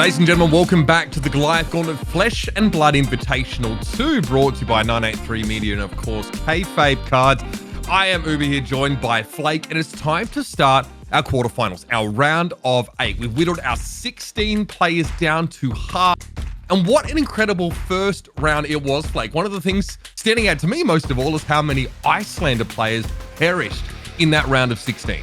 Ladies and gentlemen, welcome back to the Goliath Gauntlet Flesh and Blood Invitational 2, brought to you by 983 Media and, of course, FAB Cards. I am Uber here, joined by Flake, and it's time to start our quarterfinals, our round of 8. We've whittled our 16 players down to half. And what an incredible first round it was, Flake. One of the things standing out to me most of all is how many Icelander players perished in that round of 16.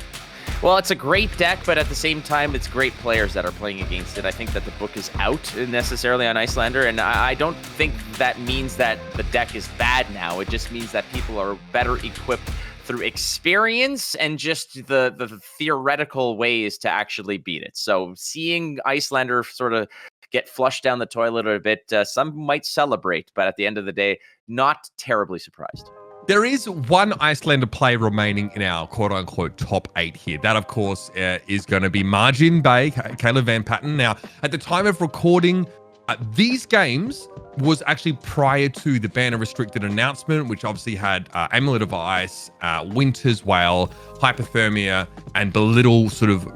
Well, it's a great deck, but at the same time, it's great players that are playing against it. I think that the book is out necessarily on Icelander, and I don't think that means that the deck is bad now. It just means that people are better equipped through experience and just the theoretical ways to actually beat it. So seeing Icelander sort of get flushed down the toilet a bit, some might celebrate, but at the end of the day, not terribly surprised. There is one Icelander player remaining in our quote-unquote top 8 here. That, of course, is going to be Margin Bay, Caleb Van Patten. Now, at the time of recording, these games was actually prior to the banner restricted announcement, which obviously had Amulet of Ice, Winter's Wail, Hypothermia, and Belittle sort of,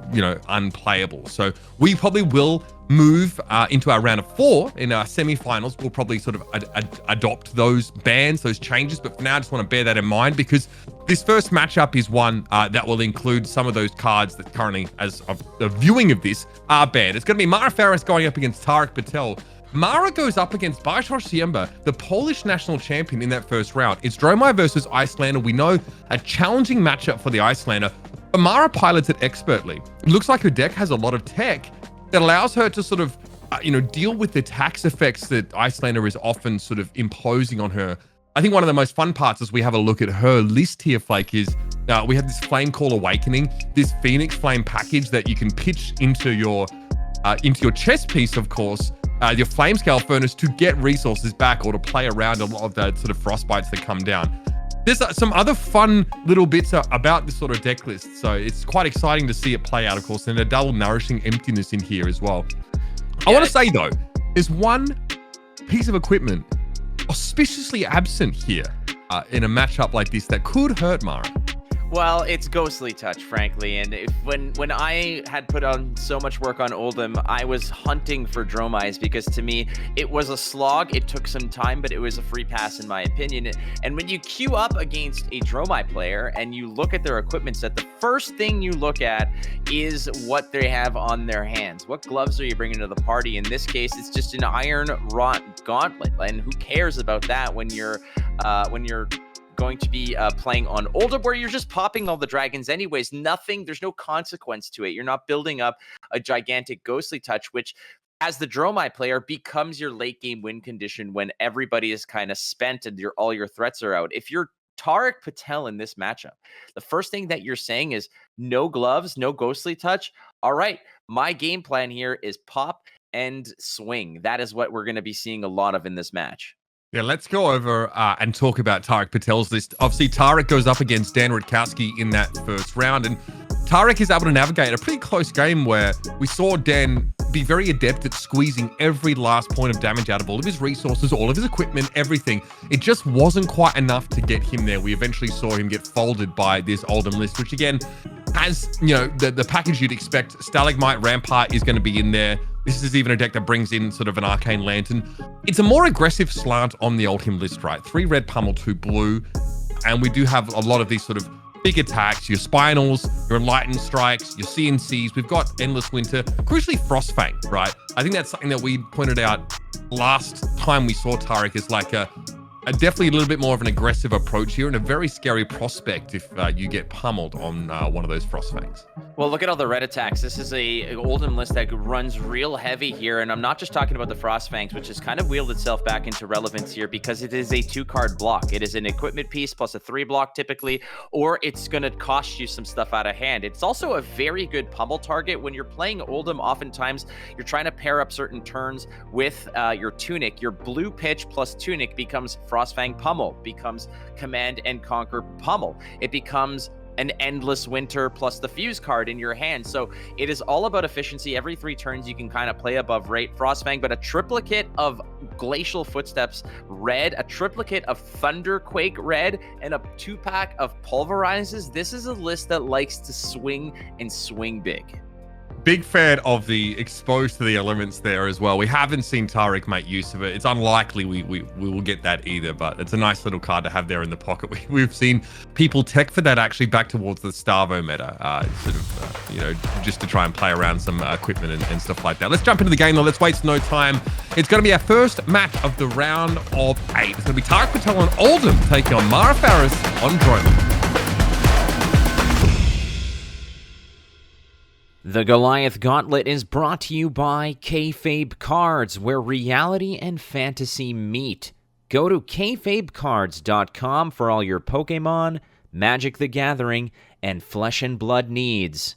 unplayable. So we probably will move into our round of 4 in our semi-finals. We'll probably sort of adopt those bans, those changes. But for now, I just want to bear that in mind because this first matchup is one that will include some of those cards that currently, as of the viewing of this, are banned. It's going to be Mara Faris going up against Tariq Patel. Mara goes up against Bartosz Siemba, the Polish national champion in that first round. It's Dromai versus Icelander. We know a challenging matchup for the Icelander, but Mara pilots it expertly. It looks like her deck has a lot of tech that allows her to sort of, deal with the tax effects that Icelander is often sort of imposing on her. I think one of the most fun parts as we have a look at her list here, Flake, is we have this Flame Call Awakening, this Phoenix Flame package that you can pitch into your chess piece, of course, your Flame Scale Furnace to get resources back or to play around a lot of the sort of frostbites that come down. There's some other fun little bits about this sort of deck list, so it's quite exciting to see it play out, of course, and a double Nourishing Emptiness in here as well. I want to say, though, there's one piece of equipment auspiciously absent here in a matchup like this that could hurt Mara. Well, it's Ghostly Touch, frankly, and when I had put on so much work on Oldhim, I was hunting for Dromais because to me, it was a slog. It took some time, but it was a free pass in my opinion. And when you queue up against a Dromai player and you look at their equipment set, the first thing you look at is what they have on their hands. What gloves are you bringing to the party? In this case, it's just an Iron Rot Gauntlet, and who cares about that when you're going to be playing on Oldhim, where you're just popping all the dragons anyways. There's no consequence to it. You're not building up a gigantic Ghostly Touch, which as the Dromai player becomes your late game win condition when everybody is kind of spent and all your threats are out. If you're Tariq Patel in this matchup, the first thing that you're saying is no gloves, no Ghostly Touch. All right, my game plan here is pop and swing. That is what we're going to be seeing a lot of in this match. Yeah, let's go over and talk about Tariq Patel's list. Obviously, Tariq goes up against Dan Rutkowski in that first round, and Tariq is able to navigate a pretty close game where we saw Dan be very adept at squeezing every last point of damage out of all of his resources, all of his equipment, everything. It just wasn't quite enough to get him there. We eventually saw him get folded by this Oldhim list, which again has, the package you'd expect. Stalagmite Rampart is going to be in there. This is even a deck that brings in sort of an Arcane Lantern. It's a more aggressive slant on the Oldhim list, right? 3 red pummel, 2 blue. And we do have a lot of these sort of big attacks, your Spinals, your Enlightened Strikes, your CNCs. We've got Endless Winter, crucially Frostfang, right? I think that's something that we pointed out last time we saw Tariq is like a definitely a little bit more of an aggressive approach here and a very scary prospect if you get pummeled on one of those Frostfangs. Well, look at all the red attacks. This is a Oldhim list that runs real heavy here, and I'm not just talking about the Frostfangs, which has kind of wheeled itself back into relevance here because it is a 2-card block. It is an equipment piece plus a 3 block typically, or it's going to cost you some stuff out of hand. It's also a very good pummel target. When you're playing Oldhim, oftentimes you're trying to pair up certain turns with your Tunic. Your blue pitch plus Tunic becomes Frostfang Pummel, becomes Command and Conquer Pummel. It becomes an Endless Winter plus the Fuse card in your hand. So it is all about efficiency. Every 3 turns you can kind of play above rate Frostfang, but a triplicate of Glacial Footsteps red, a triplicate of Thunderquake red, and a 2-pack of Pulverizes. This is a list that likes to swing and swing big. Big fan of the exposed to the elements there as well. We haven't seen Tariq make use of it. It's unlikely we will get that either, but it's a nice little card to have there in the pocket. We've seen people tech for that actually back towards the Starvo meta, sort of, you know, just to try and play around some equipment and stuff like that. Let's jump into the game though. Let's waste no time. It's going to be our first match of the round of 8. It's going to be Tariq Patel on Oldham taking on Mara Faris on Drone. The Goliath Gauntlet is brought to you by FAB Cards, where reality and fantasy meet. Go to kfabecards.com for all your Pokemon, Magic the Gathering, and Flesh and Blood needs.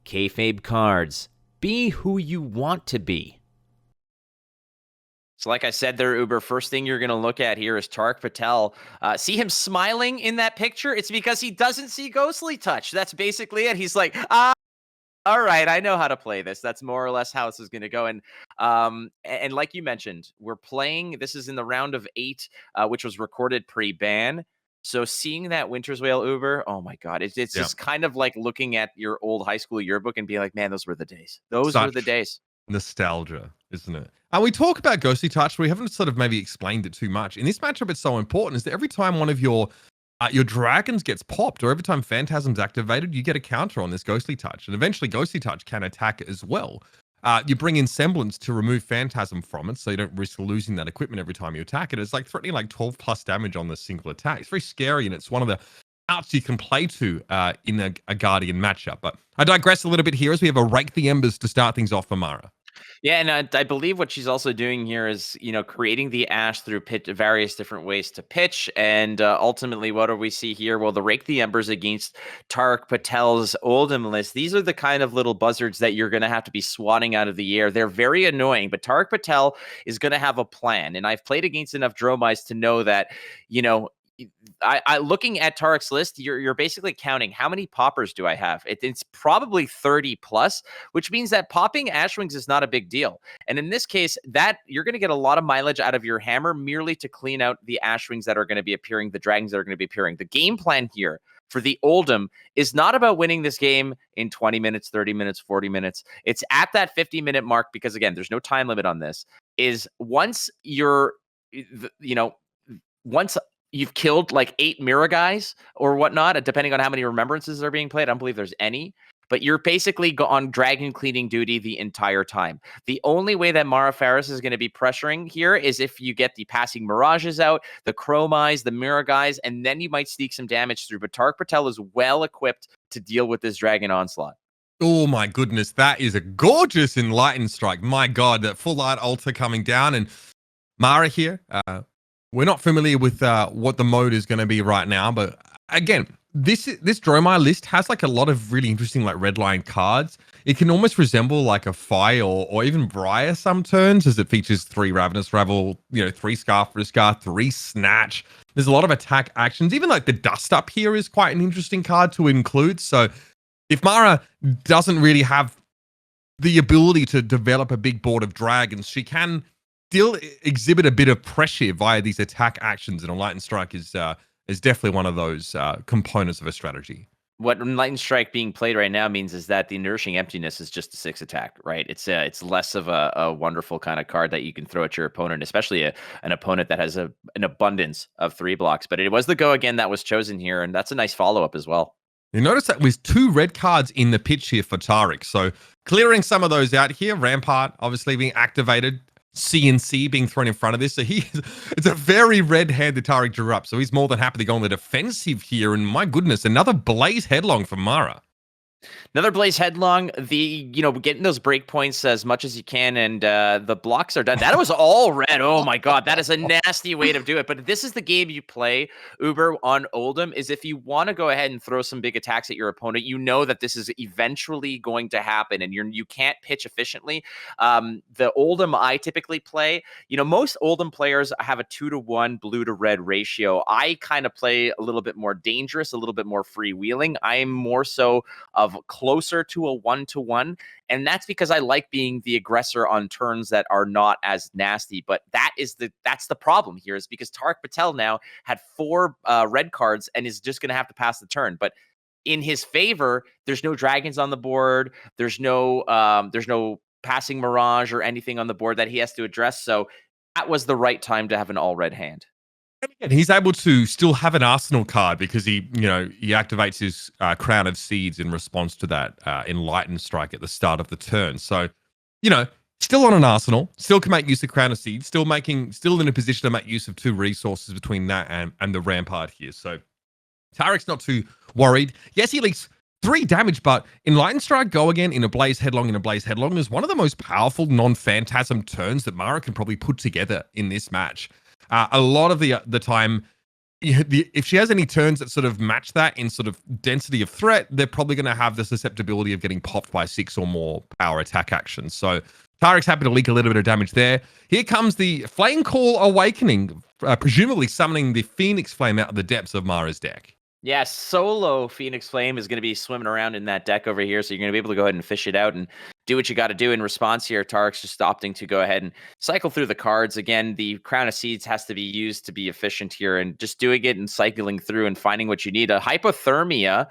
FAB Cards. Be who you want to be. So like I said there, Uber, first thing you're going to look at here is Tariq Patel. See him smiling in that picture? It's because he doesn't see Ghostly Touch. That's basically it. He's like, all right, I know how to play this. That's more or less how this is going to go. And like you mentioned, we're playing. This is in the round of 8, which was recorded pre-ban. So seeing that Winter's Whale Uber, oh my God, it's just kind of like looking at your old high school yearbook and being like, man, those were the days. Those were the days. Nostalgia, isn't it? And we talk about Ghostly Touch. We haven't sort of maybe explained it too much. In this matchup, it's so important is that every time one of your dragons gets popped, or every time Phantasm's activated, you get a counter on this Ghostly Touch. And eventually Ghostly Touch can attack as well. You bring in Semblance to remove Phantasm from it, so you don't risk losing that equipment every time you attack it. It's like threatening like 12 plus damage on the single attack. It's very scary, and it's one of the outs you can play to in a Guardian matchup. But I digress a little bit here as we have a Rake the Embers to start things off for Mara. Yeah, and I believe what she's also doing here is, you know, creating the Ash through various different ways to pitch. And ultimately, what do we see here? Well, the Rake the Embers against Tariq Patel's Oldham list. These are the kind of little buzzards that you're going to have to be swatting out of the air. They're very annoying, but Tariq Patel is going to have a plan. And I've played against enough Dromize to know that, you know, I looking at Tariq's list, you're basically counting how many poppers do I have? It's probably 30 plus, which means that popping Ashwings is not a big deal. And in this case, that you're going to get a lot of mileage out of your hammer merely to clean out the Ashwings that are going to be appearing, the dragons that are going to be appearing. The game plan here for the Oldham is not about winning this game in 20 minutes, 30 minutes, 40 minutes. It's at that 50-minute mark because, again, there's no time limit on this, is once you're, you know, once you've killed like 8 Mira guys or whatnot, depending on how many remembrances are being played. I don't believe there's any, but you're basically on dragon cleaning duty the entire time. The only way that Mara Faris is going to be pressuring here is if you get the passing mirages out, the chromize, the Mira guys, and then you might sneak some damage through. But Tariq Patel is well equipped to deal with this dragon onslaught. Oh my goodness, that is a gorgeous Enlightened Strike. My God, that full art altar coming down, and Mara here. We're not familiar with what the mode is going to be right now, but again, this Dromai list has like a lot of really interesting like red line cards. It can almost resemble like a Fire or even Briar some turns, as it features 3 Ravenous Ravel, you know, 3 Scarf for a Scar, 3 Snatch. There's a lot of attack actions. Even like the Dust Up here is quite an interesting card to include. So if Mara doesn't really have the ability to develop a big board of dragons, she can still exhibit a bit of pressure via these attack actions, and Enlightened Strike is definitely one of those components of a strategy. What Enlightened Strike being played right now means is that the Nourishing Emptiness is just a 6 attack, right? It's less of a wonderful kind of card that you can throw at your opponent, especially an opponent that has an abundance of 3 blocks. But it was the Go Again that was chosen here, and that's a nice follow-up as well. You notice that with 2 red cards in the pitch here for Tariq, so clearing some of those out here. Rampart obviously being activated. CNC being thrown in front of this. So it's a very red hand that Tariq drew up. So he's more than happy to go on the defensive here. And my goodness, another Blaze Headlong for Mara. Another Blaze Headlong, getting those breakpoints as much as you can, and the blocks are done. That was all red. Oh my God, that is a nasty way to do it. But this is the game you play, Uber, on Oldham, is if you want to go ahead and throw some big attacks at your opponent, you know that this is eventually going to happen, and you can't pitch efficiently. The Oldham I typically play, most Oldham players have a 2-to-1 blue to red ratio. I kind of play a little bit more dangerous, a little bit more freewheeling. I am more so of closer to a 1-to-1, and that's because I like being the aggressor on turns that are not as nasty. But that's the problem here, is because Tariq Patel now had 4 red cards and is just going to have to pass the turn. But in his favor, there's no dragons on the board. There's no passing Mirage or anything on the board that he has to address. So that was the right time to have an all red hand. And he's able to still have an arsenal card because he activates his Crown of Seeds in response to that Enlightened Strike at the start of the turn. So, still on an arsenal, still can make use of Crown of Seeds, still in a position to make use of 2 resources between that and the Rampart here. So Tariq's not too worried. Yes, he leaks 3 damage, but Enlightened Strike Go Again in a Blaze Headlong is one of the most powerful non-Phantasm turns that Mara can probably put together in this match. A lot of the time, if she has any turns that sort of match that in sort of density of threat, they're probably going to have the susceptibility of getting popped by 6 or more power attack actions. So Tariq's happy to leak a little bit of damage there. Here comes the Flame Call Awakening, presumably summoning the Phoenix Flame out of the depths of Mara's deck. Yeah, solo Phoenix Flame is going to be swimming around in that deck over here, so you're going to be able to go ahead and fish it out and do what you got to do in response here. Tariq's just opting to go ahead and cycle through the cards. Again, the Crown of Seeds has to be used to be efficient here, and just doing it and cycling through and finding what you need. A Hypothermia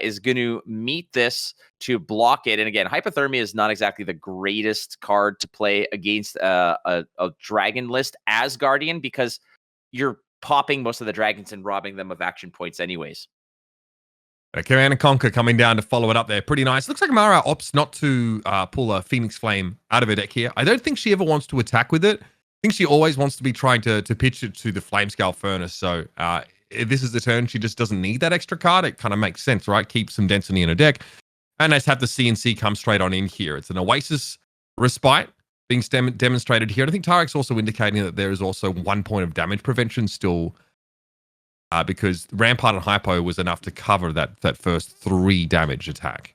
is going to meet this to block it. And again, Hypothermia is not exactly the greatest card to play against a Dragon list as Guardian, because you're popping most of the dragons and robbing them of action points anyways. Command and Conquer coming down to follow it up there. Pretty nice. Looks like Mara opts not to pull a Phoenix Flame out of her deck here. I don't think she ever wants to attack with it. I think she always wants to be trying to pitch it to the Flamescale Furnace. So if this is the turn, she just doesn't need that extra card. It kind of makes sense, right? Keep some density in her deck. And let's have the CNC come straight on in here. It's an Oasis Respite being demonstrated here. I think Tariq's also indicating that there is also 1 point of damage prevention still, because Rampart and Hypo was enough to cover that first 3 damage attack.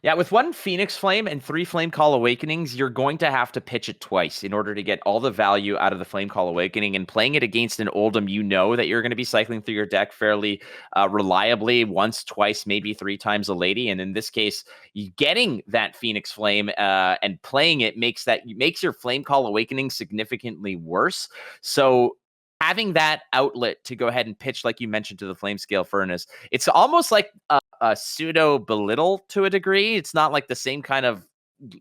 Yeah, with 1 Phoenix Flame and 3 Flame Call Awakenings, you're going to have to pitch it twice in order to get all the value out of the Flame Call Awakening. And playing it against an Oldhim, you know that you're going to be cycling through your deck fairly reliably, once, twice, maybe 3 times a lady. And in this case, getting that Phoenix Flame and playing it makes your Flame Call Awakening significantly worse. So having that outlet to go ahead and pitch, like you mentioned, to the Flamescale Furnace, it's almost like a pseudo belittle to a degree. It's not like the same kind of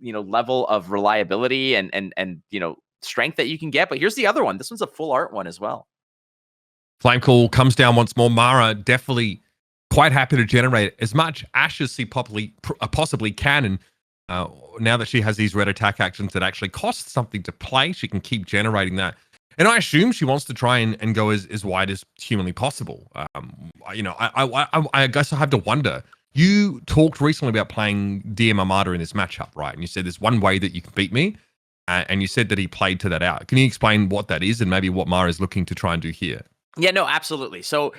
level of reliability and strength that you can get. But here's the other one. This one's a full art one as well. Flame Call comes down once more. Mara definitely quite happy to generate as much ash as she possibly can. And now that she has these red attack actions that actually cost something to play, she can keep generating that. And I assume she wants to try and go as wide as humanly possible. I guess I have to wonder. You talked recently about playing DM Armada in this matchup, right? And you said there's one way that you can beat me, and you said that he played to that out. Can you explain what that is and maybe what Mara is looking to try and do here? Yeah, no, absolutely. So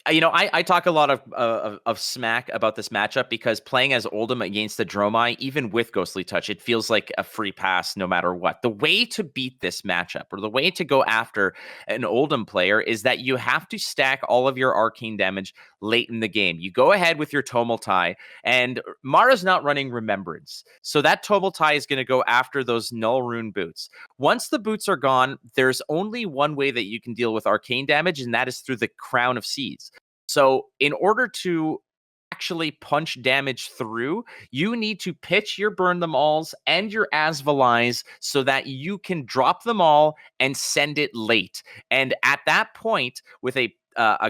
I talk a lot of smack about this matchup because playing as Oldhim against the Dromai, even with Ghostly Touch, it feels like a free pass no matter what. The way to beat this matchup, or the way to go after an Oldhim player, is that you have to stack all of your arcane damage late in the game. You go ahead with your Tumultai, and Mara's not running Remembrance. So that Tumultai is going to go after those Null Rune boots. Once the boots are gone, there's only one way that you can deal with arcane damage, and that is through the Crown of Seeds. So in order to actually punch damage through, you need to pitch your Burn Them Alls and your Asvalize so that you can drop them all and send it late. And at that point, with a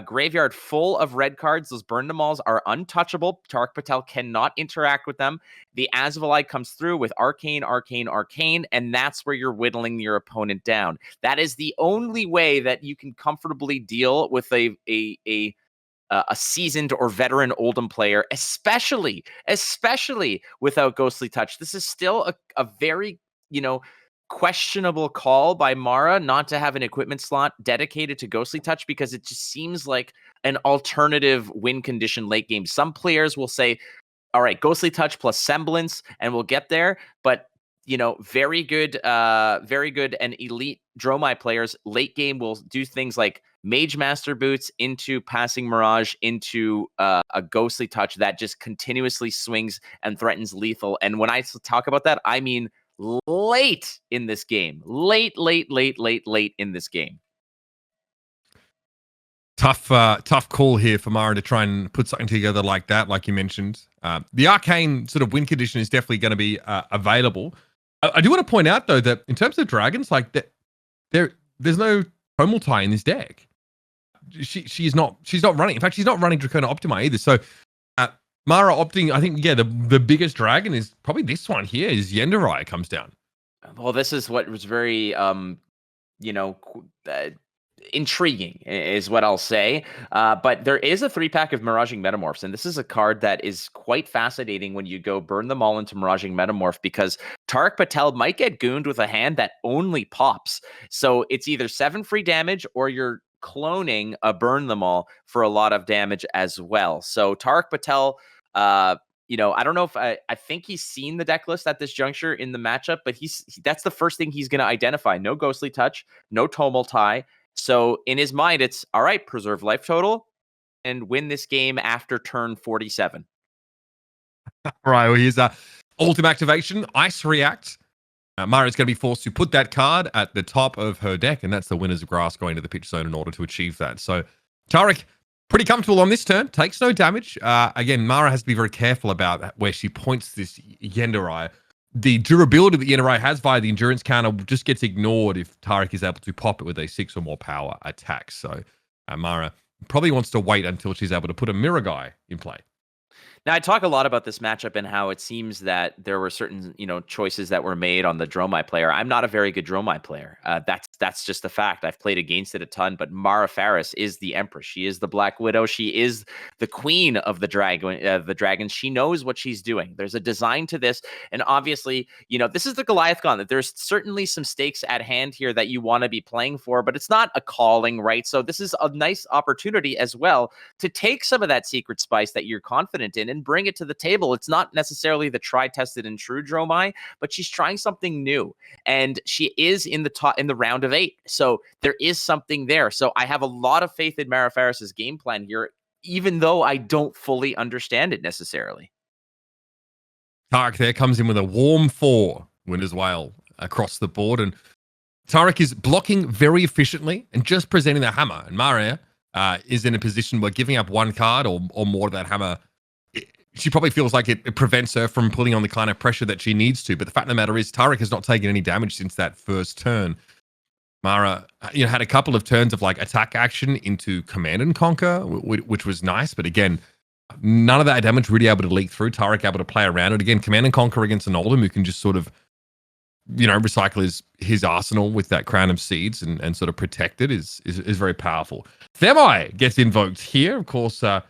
graveyard full of red cards, those Burn Them Alls are untouchable. Tariq Patel cannot interact with them. The Asvali comes through with Arcane, Arcane, Arcane, and that's where you're whittling your opponent down. That is the only way that you can comfortably deal with a seasoned or veteran Oldhim player, especially without Ghostly Touch. This is still a very, questionable call by Mara not to have an equipment slot dedicated to Ghostly Touch, because it just seems like an alternative win condition late game. Some players will say, all right, Ghostly Touch plus Semblance, and we'll get there. But very good and elite Dromai players late game will do things like Mage Master Boots into Passing Mirage into a Ghostly Touch that just continuously swings and threatens lethal. And when I talk about that, I mean late in this game. Late in this game. Tough call here for Mara to try and put something together like that, like you mentioned. The arcane sort of win condition is definitely going to be available. I do want to point out though that in terms of dragons, like there's no tonal tie in this deck. She's not running. In fact, she's not running Dracona Optima either. So Mara opting, I think, the biggest dragon is probably this one here. Is Yenderai comes down. Well, this is what was very intriguing is what I'll say. But there is a 3-pack of Miraging Metamorphs, and this is a card that is quite fascinating when you go burn them all into Miraging Metamorph, because Tariq Patel might get gooned with a hand that only pops. So it's either 7 free damage or you're cloning a burn them all for a lot of damage as well. So Tariq Patel, I don't know if I think he's seen the deck list at this juncture in the matchup, but that's the first thing he's going to identify. No Ghostly Touch, no Tonal Tie. So in his mind, it's all right, preserve life total and win this game after turn 47. Right, well, here's ultimate activation, Ice React. Mara's going to be forced to put that card at the top of her deck, and that's the Winners of Grass going to the pitch zone in order to achieve that. So Tariq, pretty comfortable on this turn, takes no damage. Again, Mara has to be very careful about where she points this Yenderai. The durability that Yenderai has via the endurance counter just gets ignored if Tariq is able to pop it with a 6 or more power attack. So Mara probably wants to wait until she's able to put a Mirror Guy in play. Now, I talk a lot about this matchup and how it seems that there were certain, choices that were made on the Dromai player. I'm not a very good Dromai player. That's just a fact. I've played against it a ton, but Mara Faris is the Empress. She is the Black Widow. She is the queen of the dragons. She knows what she's doing. There's a design to this, and obviously, this is the Goliath Gauntlet. There's certainly some stakes at hand here that you want to be playing for, but it's not a calling, right? So this is a nice opportunity as well to take some of that secret spice that you're confident in and bring it to the table. It's not necessarily the tried, tested, and true Dromai, but she's trying something new, and she is in the round of 8. So there is something there. So I have a lot of faith in Mara Faris's game plan here, even though I don't fully understand it necessarily. Tariq there comes in with a warm 4 win as well across the board, and Tariq is blocking very efficiently and just presenting the hammer, and Mara is in a position where giving up 1 card or more of that hammer, she probably feels like it prevents her from putting on the kind of pressure that she needs to. But the fact of the matter is, Tariq has not taken any damage since that first turn. Mara, had a couple of turns of like attack action into Command and Conquer, which was nice. But again, none of that damage really able to leak through. Tariq able to play around it. Again, Command and Conquer against an Oldhim who can just sort of, recycle his arsenal with that Crown of Seeds and sort of protect it is very powerful. Themai gets invoked here. Of course, one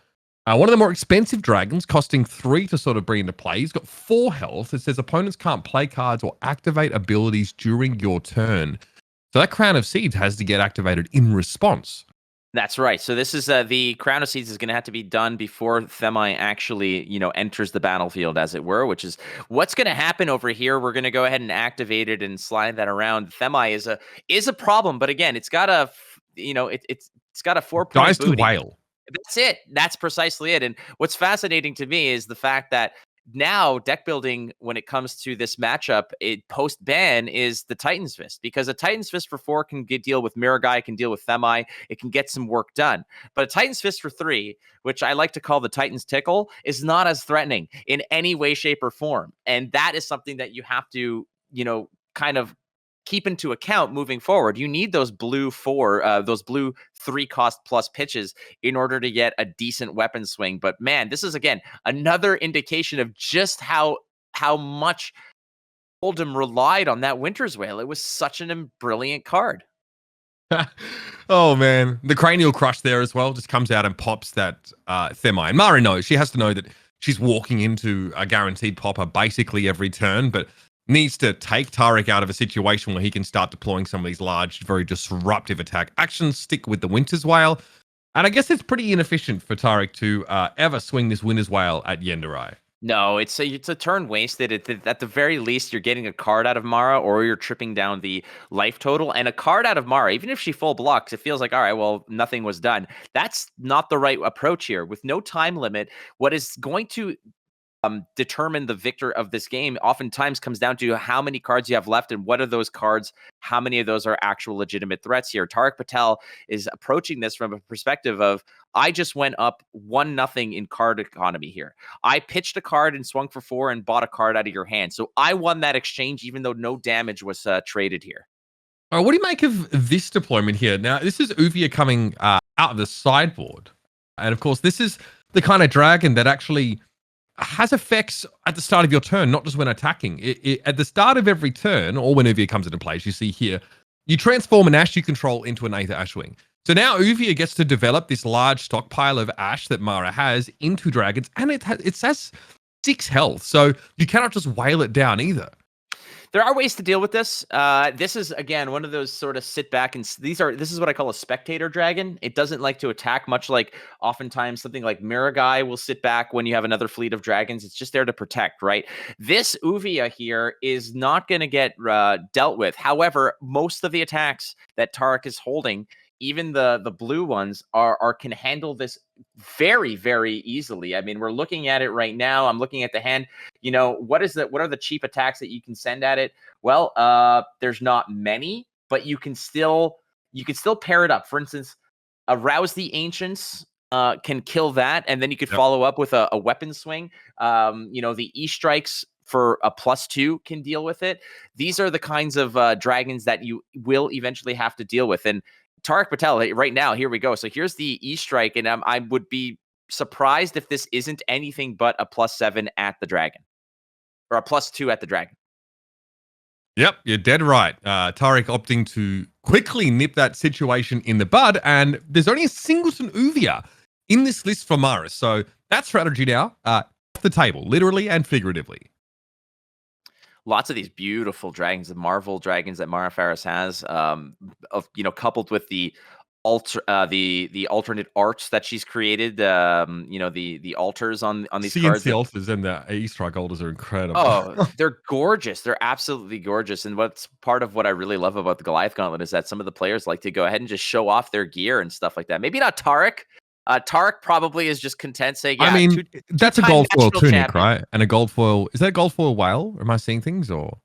of the more expensive dragons, costing 3 to sort of bring into play. He's got 4 health. It says opponents can't play cards or activate abilities during your turn. So that Crown of Seeds has to get activated in response. That's right. So this is the Crown of Seeds is going to have to be done before Themai actually, enters the battlefield, as it were, which is what's going to happen over here. We're going to go ahead and activate it and slide that around. Themai is a problem, but again, it's got a, it's got a 4-point Dies booty. to Whale. That's it. That's precisely it. And what's fascinating to me is the fact that now deck building, when it comes to this matchup, post ban is the Titan's Fist, because a Titan's Fist for 4 can deal with Mirror Guy, can deal with Themai, it can get some work done. But a Titan's Fist for 3, which I like to call the Titan's Tickle, is not as threatening in any way, shape, or form. And that is something that you have to, kind of keep into account moving forward. You need those blue 3-cost plus pitches in order to get a decent weapon swing. But man, this is again another indication of just how much Oldhim relied on that Winter's Wail. It was such an brilliant card. Oh man, the Cranial Crush there as well just comes out and pops that Themai. And Mara knows, she has to know that she's walking into a guaranteed popper basically every turn, but needs to take Tariq out of a situation where he can start deploying some of these large, very disruptive attack actions, stick with the Winter's Wail. And I guess it's pretty inefficient for Tariq to ever swing this Winter's Wail at Yenderai. No, it's a turn wasted. At the very least, you're getting a card out of Mara, or you're tripping down the life total. And a card out of Mara, even if she full blocks, it feels like, all right, well, nothing was done. That's not the right approach here. With no time limit, what is going to determine the victor of this game oftentimes comes down to how many cards you have left and what are those cards, how many of those are actual legitimate threats here. Tariq Patel is approaching this from a perspective of, I just went up 1-0 in card economy here. I pitched a card and swung for 4 and bought a card out of your hand. So I won that exchange even though no damage was traded here. All right, what do you make of this deployment here? Now, this is Uvia coming out of the sideboard. And of course, this is the kind of dragon that actually has effects at the start of your turn, not just when attacking. At the start of every turn, or when Uvia comes into play, as you see here, you transform an Ash you control into an Aether Ashwing. So now Uvia gets to develop this large stockpile of Ash that Mara has into dragons, and it has 6 health. So you cannot just wail it down either. There are ways to deal with this. This is, again, one of those sort of sit back and this is what I call a spectator dragon. It doesn't like to attack, much like oftentimes something like Miragai will sit back when you have another fleet of dragons. It's just there to protect, right? This Uvia here is not going to get dealt with. However, most of the attacks that Tariq is holding, even the blue ones, can handle this very, very easily. I mean, we're looking at it right now. I'm looking at the hand. You know, what are the cheap attacks that you can send at it? Well, there's not many, but you can still pair it up. For instance, Arouse the Ancients can kill that, and then you could follow up with a weapon swing. The E-Strikes for a +2 can deal with it. These are the kinds of dragons that you will eventually have to deal with. And Tariq Patel, right now, here we go. So here's the E-Strike, and I would be surprised if this isn't anything but a +7 at the dragon. Or a +2 at the dragon. Yep, you're dead right. Tariq opting to quickly nip that situation in the bud, and there's only a singleton Uvia in this list for Mara. So that strategy now off the table, literally and figuratively. Lots of these beautiful dragons, the Marvel dragons that Mara Faris has, coupled with the alternate arts that she's created, the altars on these cards. CNC altars and the E-Strike altars are incredible. Oh, they're gorgeous. They're absolutely gorgeous. And what's part of what I really love about the Goliath Gauntlet is that some of the players like to go ahead and just show off their gear and stuff like that. Maybe not Tariq. Tariq probably is just content saying, yeah, I mean, that's a gold foil tunic, right? And a gold foil. Is that a gold foil whale? Am I seeing things or?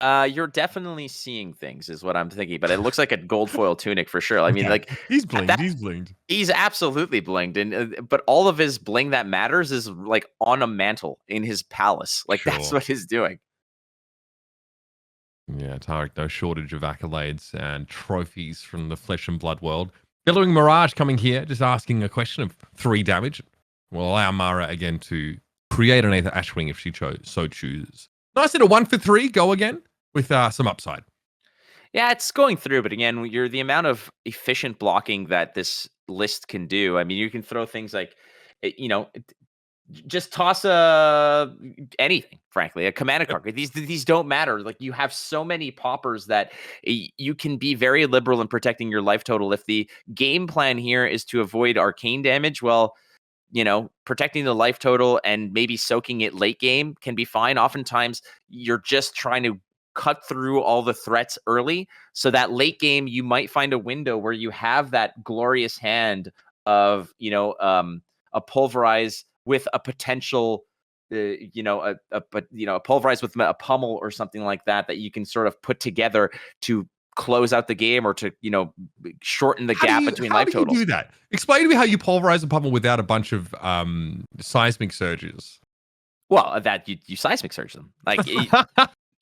You're definitely seeing things, is what I'm thinking. But it looks like a gold foil tunic for sure. I mean, he's blinged. He's blinged. He's absolutely blinged, and but all of his bling that matters is like on a mantle in his palace. Like that's what he's doing. Yeah, Tariq, no shortage of accolades and trophies from the flesh and blood world. Billowing Mirage coming here, just asking a question of 3 damage. Will allow Mara again to create an Aether Ashwing if she so chooses. Nice little 1 for 3 go again with some upside. Yeah, it's going through, but again, the amount of efficient blocking that this list can do. I mean, you can throw things like, just toss anything, frankly, a commander card. These don't matter. Like, you have so many poppers that you can be very liberal in protecting your life total. If the game plan here is to avoid arcane damage, well, protecting the life total and maybe soaking it late game can be fine. Oftentimes, you're just trying to cut through all the threats early, so that late game you might find a window where you have that glorious hand of a pulverize with a potential a pulverize with a pummel or something like that you can sort of put together to close out the game or to shorten the gap between life totals. How do you do that? Explain to me how you pulverize a pummel without a bunch of seismic surges. Well, that you seismic surge them. Like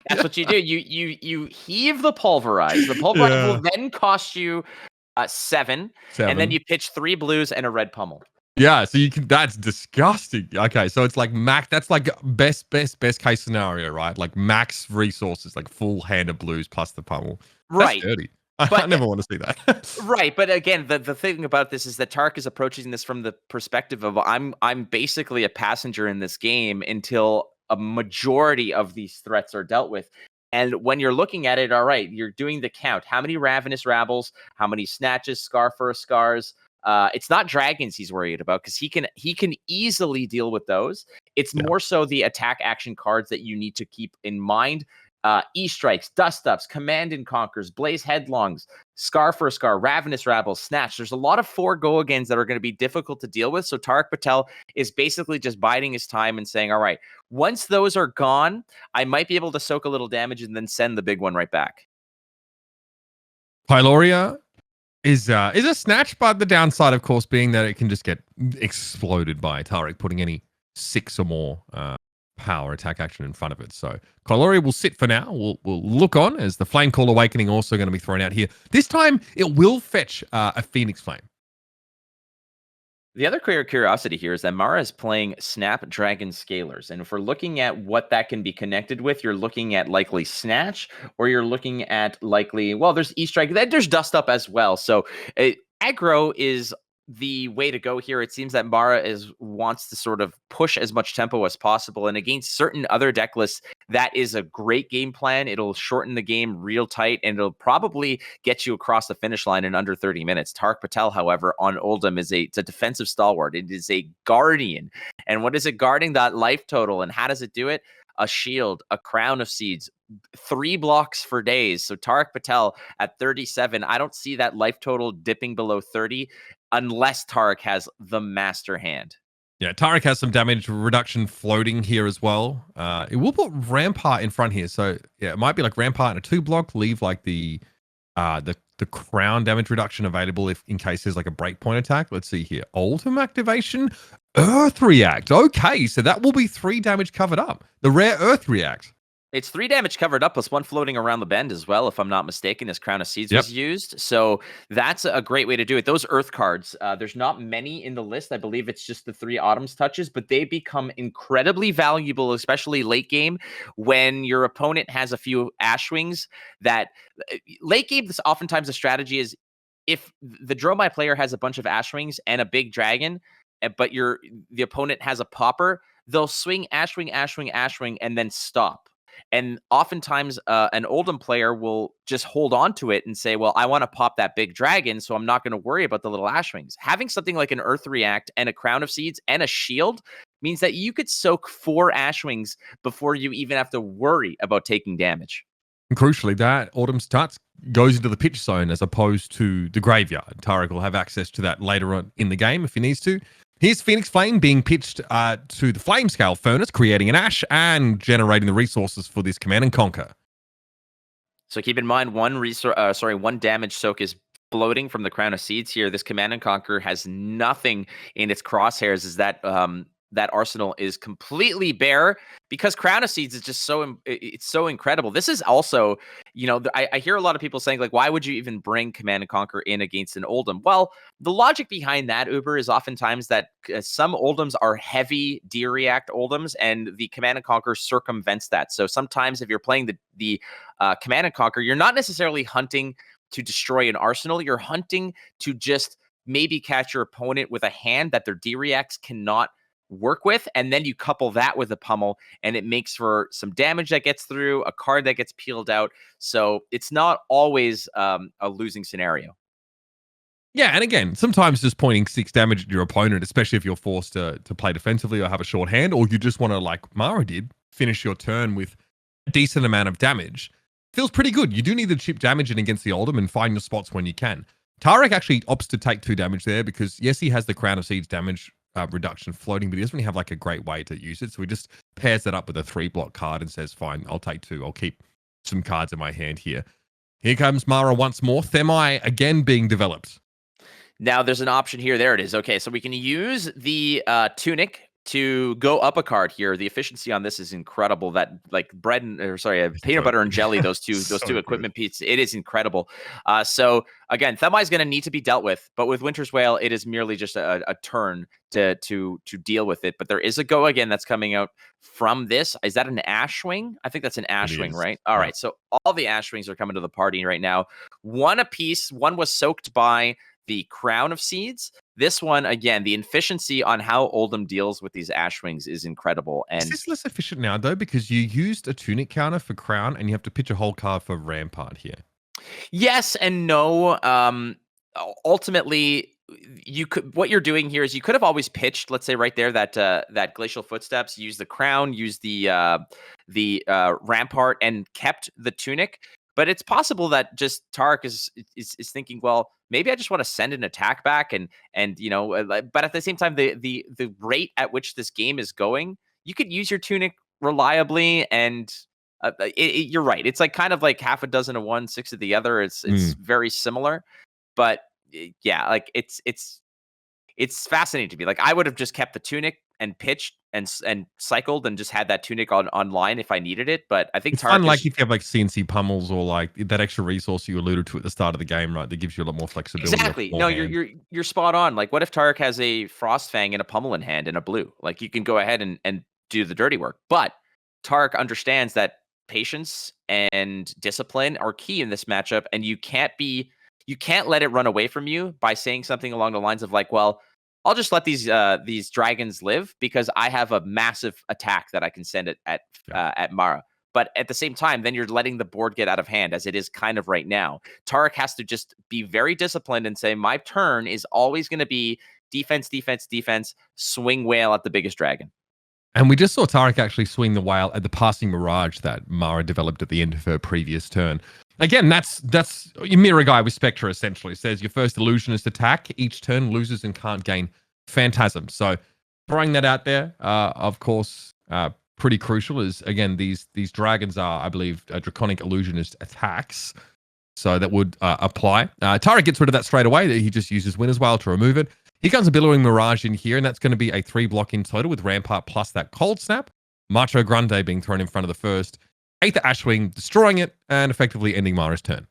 that's what you do. You heave the pulverize. The pulverize will then cost you 7, and then you pitch 3 blues and a red pummel. Yeah, so you can. That's disgusting. Okay, so it's like max. That's like best case scenario, right? Like max resources, like full hand of blues plus the pummel. Right. That's dirty. I never want to see that. Right, but again, the thing about this is that Tariq is approaching this from the perspective of I'm basically a passenger in this game until a majority of these threats are dealt with. And when you're looking at it, all right, you're doing the count. How many Ravenous Rabbles? How many Snatches, Scarfur Scars? It's not dragons he's worried about because he can easily deal with those. It's more so the attack action cards that you need to keep in mind. E-strikes, dust-ups, command and conquers, blaze headlongs, scar for a scar, ravenous rabble, snatch. There's a lot of 4 go-agains that are going to be difficult to deal with. So Tariq Patel is basically just biding his time and saying, all right, once those are gone, I might be able to soak a little damage and then send the big one right back. Pyloria is a snatch, but the downside, of course, being that it can just get exploded by Tariq putting any 6 or more power attack action in front of it. So Pyloria will sit for now. We'll look on as the Flame Call Awakening also going to be thrown out here. This time it will fetch a Phoenix Flame. The other curiosity here is that Mara is playing Snapdragon Scalers. And if we're looking at what that can be connected with, you're looking at likely Snatch, or you're looking at likely, well, there's E-Strike. There's Dust Up as well. So aggro is the way to go here. It seems that Mara wants to sort of push as much tempo as possible. And against certain other deck lists, that is a great game plan. It'll shorten the game real tight, and it'll probably get you across the finish line in under 30 minutes. Tariq Patel, however, on Oldhim it's a defensive stalwart. It is a guardian. And what is it guarding? That life total. And how does it do it? A shield, a crown of seeds, 3 blocks for days. So Tariq Patel at 37, I don't see that life total dipping below 30 unless Tariq has the master hand. Yeah, Tariq has some damage reduction floating here as well. It will put Rampart in front here. So yeah, it might be like Rampart and a 2-block, leave like the crown damage reduction available if in case there's like a breakpoint attack. Let's see here. Ultim activation, Earth React. Okay, so that will be 3 damage covered up. The rare Earth React. It's 3 damage covered up plus 1 floating around the bend as well, if I'm not mistaken, as Crown of Seeds was used. So that's a great way to do it. Those Earth cards, there's not many in the list. I believe it's just the 3 Autumn's Touches, but they become incredibly valuable, especially late game, when your opponent has a few Ashwings. That late game, this oftentimes the strategy is if the Dromai player has a bunch of Ashwings and a big dragon, but the opponent has a Pauper, they'll swing Ashwing, Ashwing, Ashwing, and then stop. And oftentimes an Oldhim player will just hold on to it and say, well, I want to pop that big dragon, so I'm not going to worry about the little Ashwings. Having something like an Earth React and a Crown of Seeds and a shield means that you could soak 4 Ashwings before you even have to worry about taking damage. And crucially, that Autumn's Tuts goes into the pitch zone as opposed to the graveyard. Tariq will have access to that later on in the game if he needs to. Here's Phoenix Flame being pitched to the Flame Scale Furnace, creating an Ash and generating the resources for this Command and Conquer. So keep in mind, one damage soak is floating from the Crown of Seeds here. This Command and Conquer has nothing in its crosshairs. Is that that arsenal is completely bare because Crown of Seeds is just so incredible. This is also, I hear a lot of people saying, like, why would you even bring Command and Conquer in against an Oldhim? Well, the logic behind that, Uber, is oftentimes that some Oldhims are heavy D-React Oldhims, and the Command and Conquer circumvents that. So sometimes if you're playing the Command and Conquer, you're not necessarily hunting to destroy an arsenal. You're hunting to just maybe catch your opponent with a hand that their D-Reacts cannot work with, and then you couple that with a pummel, and it makes for some damage that gets through, a card that gets peeled out. So it's not always a losing scenario. Yeah, and again, sometimes just pointing 6 damage at your opponent, especially if you're forced to play defensively or have a short hand, or you just want to, like Mara did, finish your turn with a decent amount of damage, feels pretty good. You do need to chip damage in against the Oldhim and find your spots when you can. Tariq actually opts to take 2 damage there because, yes, he has the Crown of Seeds damage reduction floating, but he doesn't really have like a great way to use it. So he just pairs that up with a 3-block card and says, fine, I'll take 2. I'll keep some cards in my hand here. Here comes Mara once more. Themai again being developed. Now there's an option here. There it is. Okay, so we can use the Tunic to go up a card here. The efficiency on this is incredible. That like peanut butter and jelly, those two equipment pieces, it is incredible. So again, Themai is going to need to be dealt with, but with Winter's Wail, it is merely just a turn to deal with it. But there is a go again that's coming out from this. Is that an Ashwing? I think that's an Ashwing, right? All right. So all the Ashwings are coming to the party right now. One apiece. One was soaked by the Crown of Seeds. This one, again, the efficiency on how Oldhim deals with these Ashwings is incredible. And is this less efficient now, though, because you used a Tunic counter for Crown and you have to pitch a whole card for Rampart here? Yes and no. Ultimately, what you're doing here is you could have always pitched, let's say right there, that Glacial Footsteps, use the crown, use the rampart, and kept the tunic. But it's possible that just Tariq is thinking, well, maybe I just want to send an attack back, and but at the same time, the rate at which this game is going, you could use your tunic reliably, and you're right. It's like kind of like half a dozen of one, six of the other. It's very similar, but yeah, like it's fascinating to me. Like I would have just kept the tunic and pitched and cycled and just had that tunic online if I needed it. But I think it's Tariq fun, like if you have like CNC pummels or like that extra resource you alluded to at the start of the game, right? That gives you a lot more flexibility. Exactly. No, you're spot on. Like, what if Tariq has a Frost Fang and a pummel in hand and a blue? Like, you can go ahead and do the dirty work. But Tariq understands that patience and discipline are key in this matchup, and you can't let it run away from you by saying something along the lines of like, well, I'll just let these dragons live because I have a massive attack that I can send at Mara. But at the same time, then you're letting the board get out of hand, as it is kind of right now. Tariq has to just be very disciplined and say, my turn is always going to be defense, defense, defense, swing whale at the biggest dragon. And we just saw Tariq actually swing the whale at the passing mirage that Mara developed at the end of her previous turn. Again, that's Mirror Guy with Spectre essentially says your first illusionist attack each turn loses and can't gain Phantasm. So throwing that out there, of course, pretty crucial. Is again these dragons are, I believe, draconic illusionist attacks. So that would apply. Tariq gets rid of that straight away. He just uses Winter's Wail to remove it. He comes a Billowing Mirage in here, and that's going to be a 3-block in total with Rampart plus that Cold Snap. Macho Grande being thrown in front of the first. Aether Ashwing destroying it and effectively ending Mara's turn.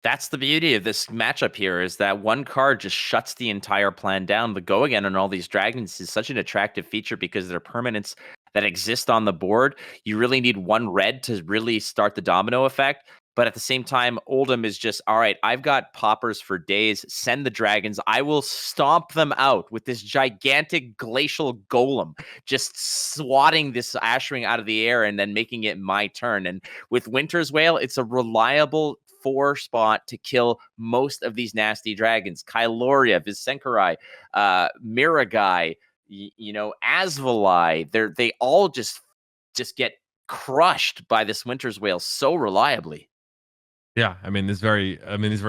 That's the beauty of this matchup here, is that one card just shuts the entire plan down. The Go Again on all these dragons is such an attractive feature because they're permanents that exist on the board. You really need one red to really start the domino effect. But at the same time, Oldhim is just, all right, I've got poppers for days. Send the dragons. I will stomp them out with this gigantic glacial golem, just swatting this Ashwing out of the air and then making it my turn. And with Winter's Wail, it's a reliable 4-spot to kill most of these nasty dragons. Kyloria, Visenkarai, Miragai, Asvalai. They all just get crushed by this Winter's Wail so reliably. Yeah, I mean, there's very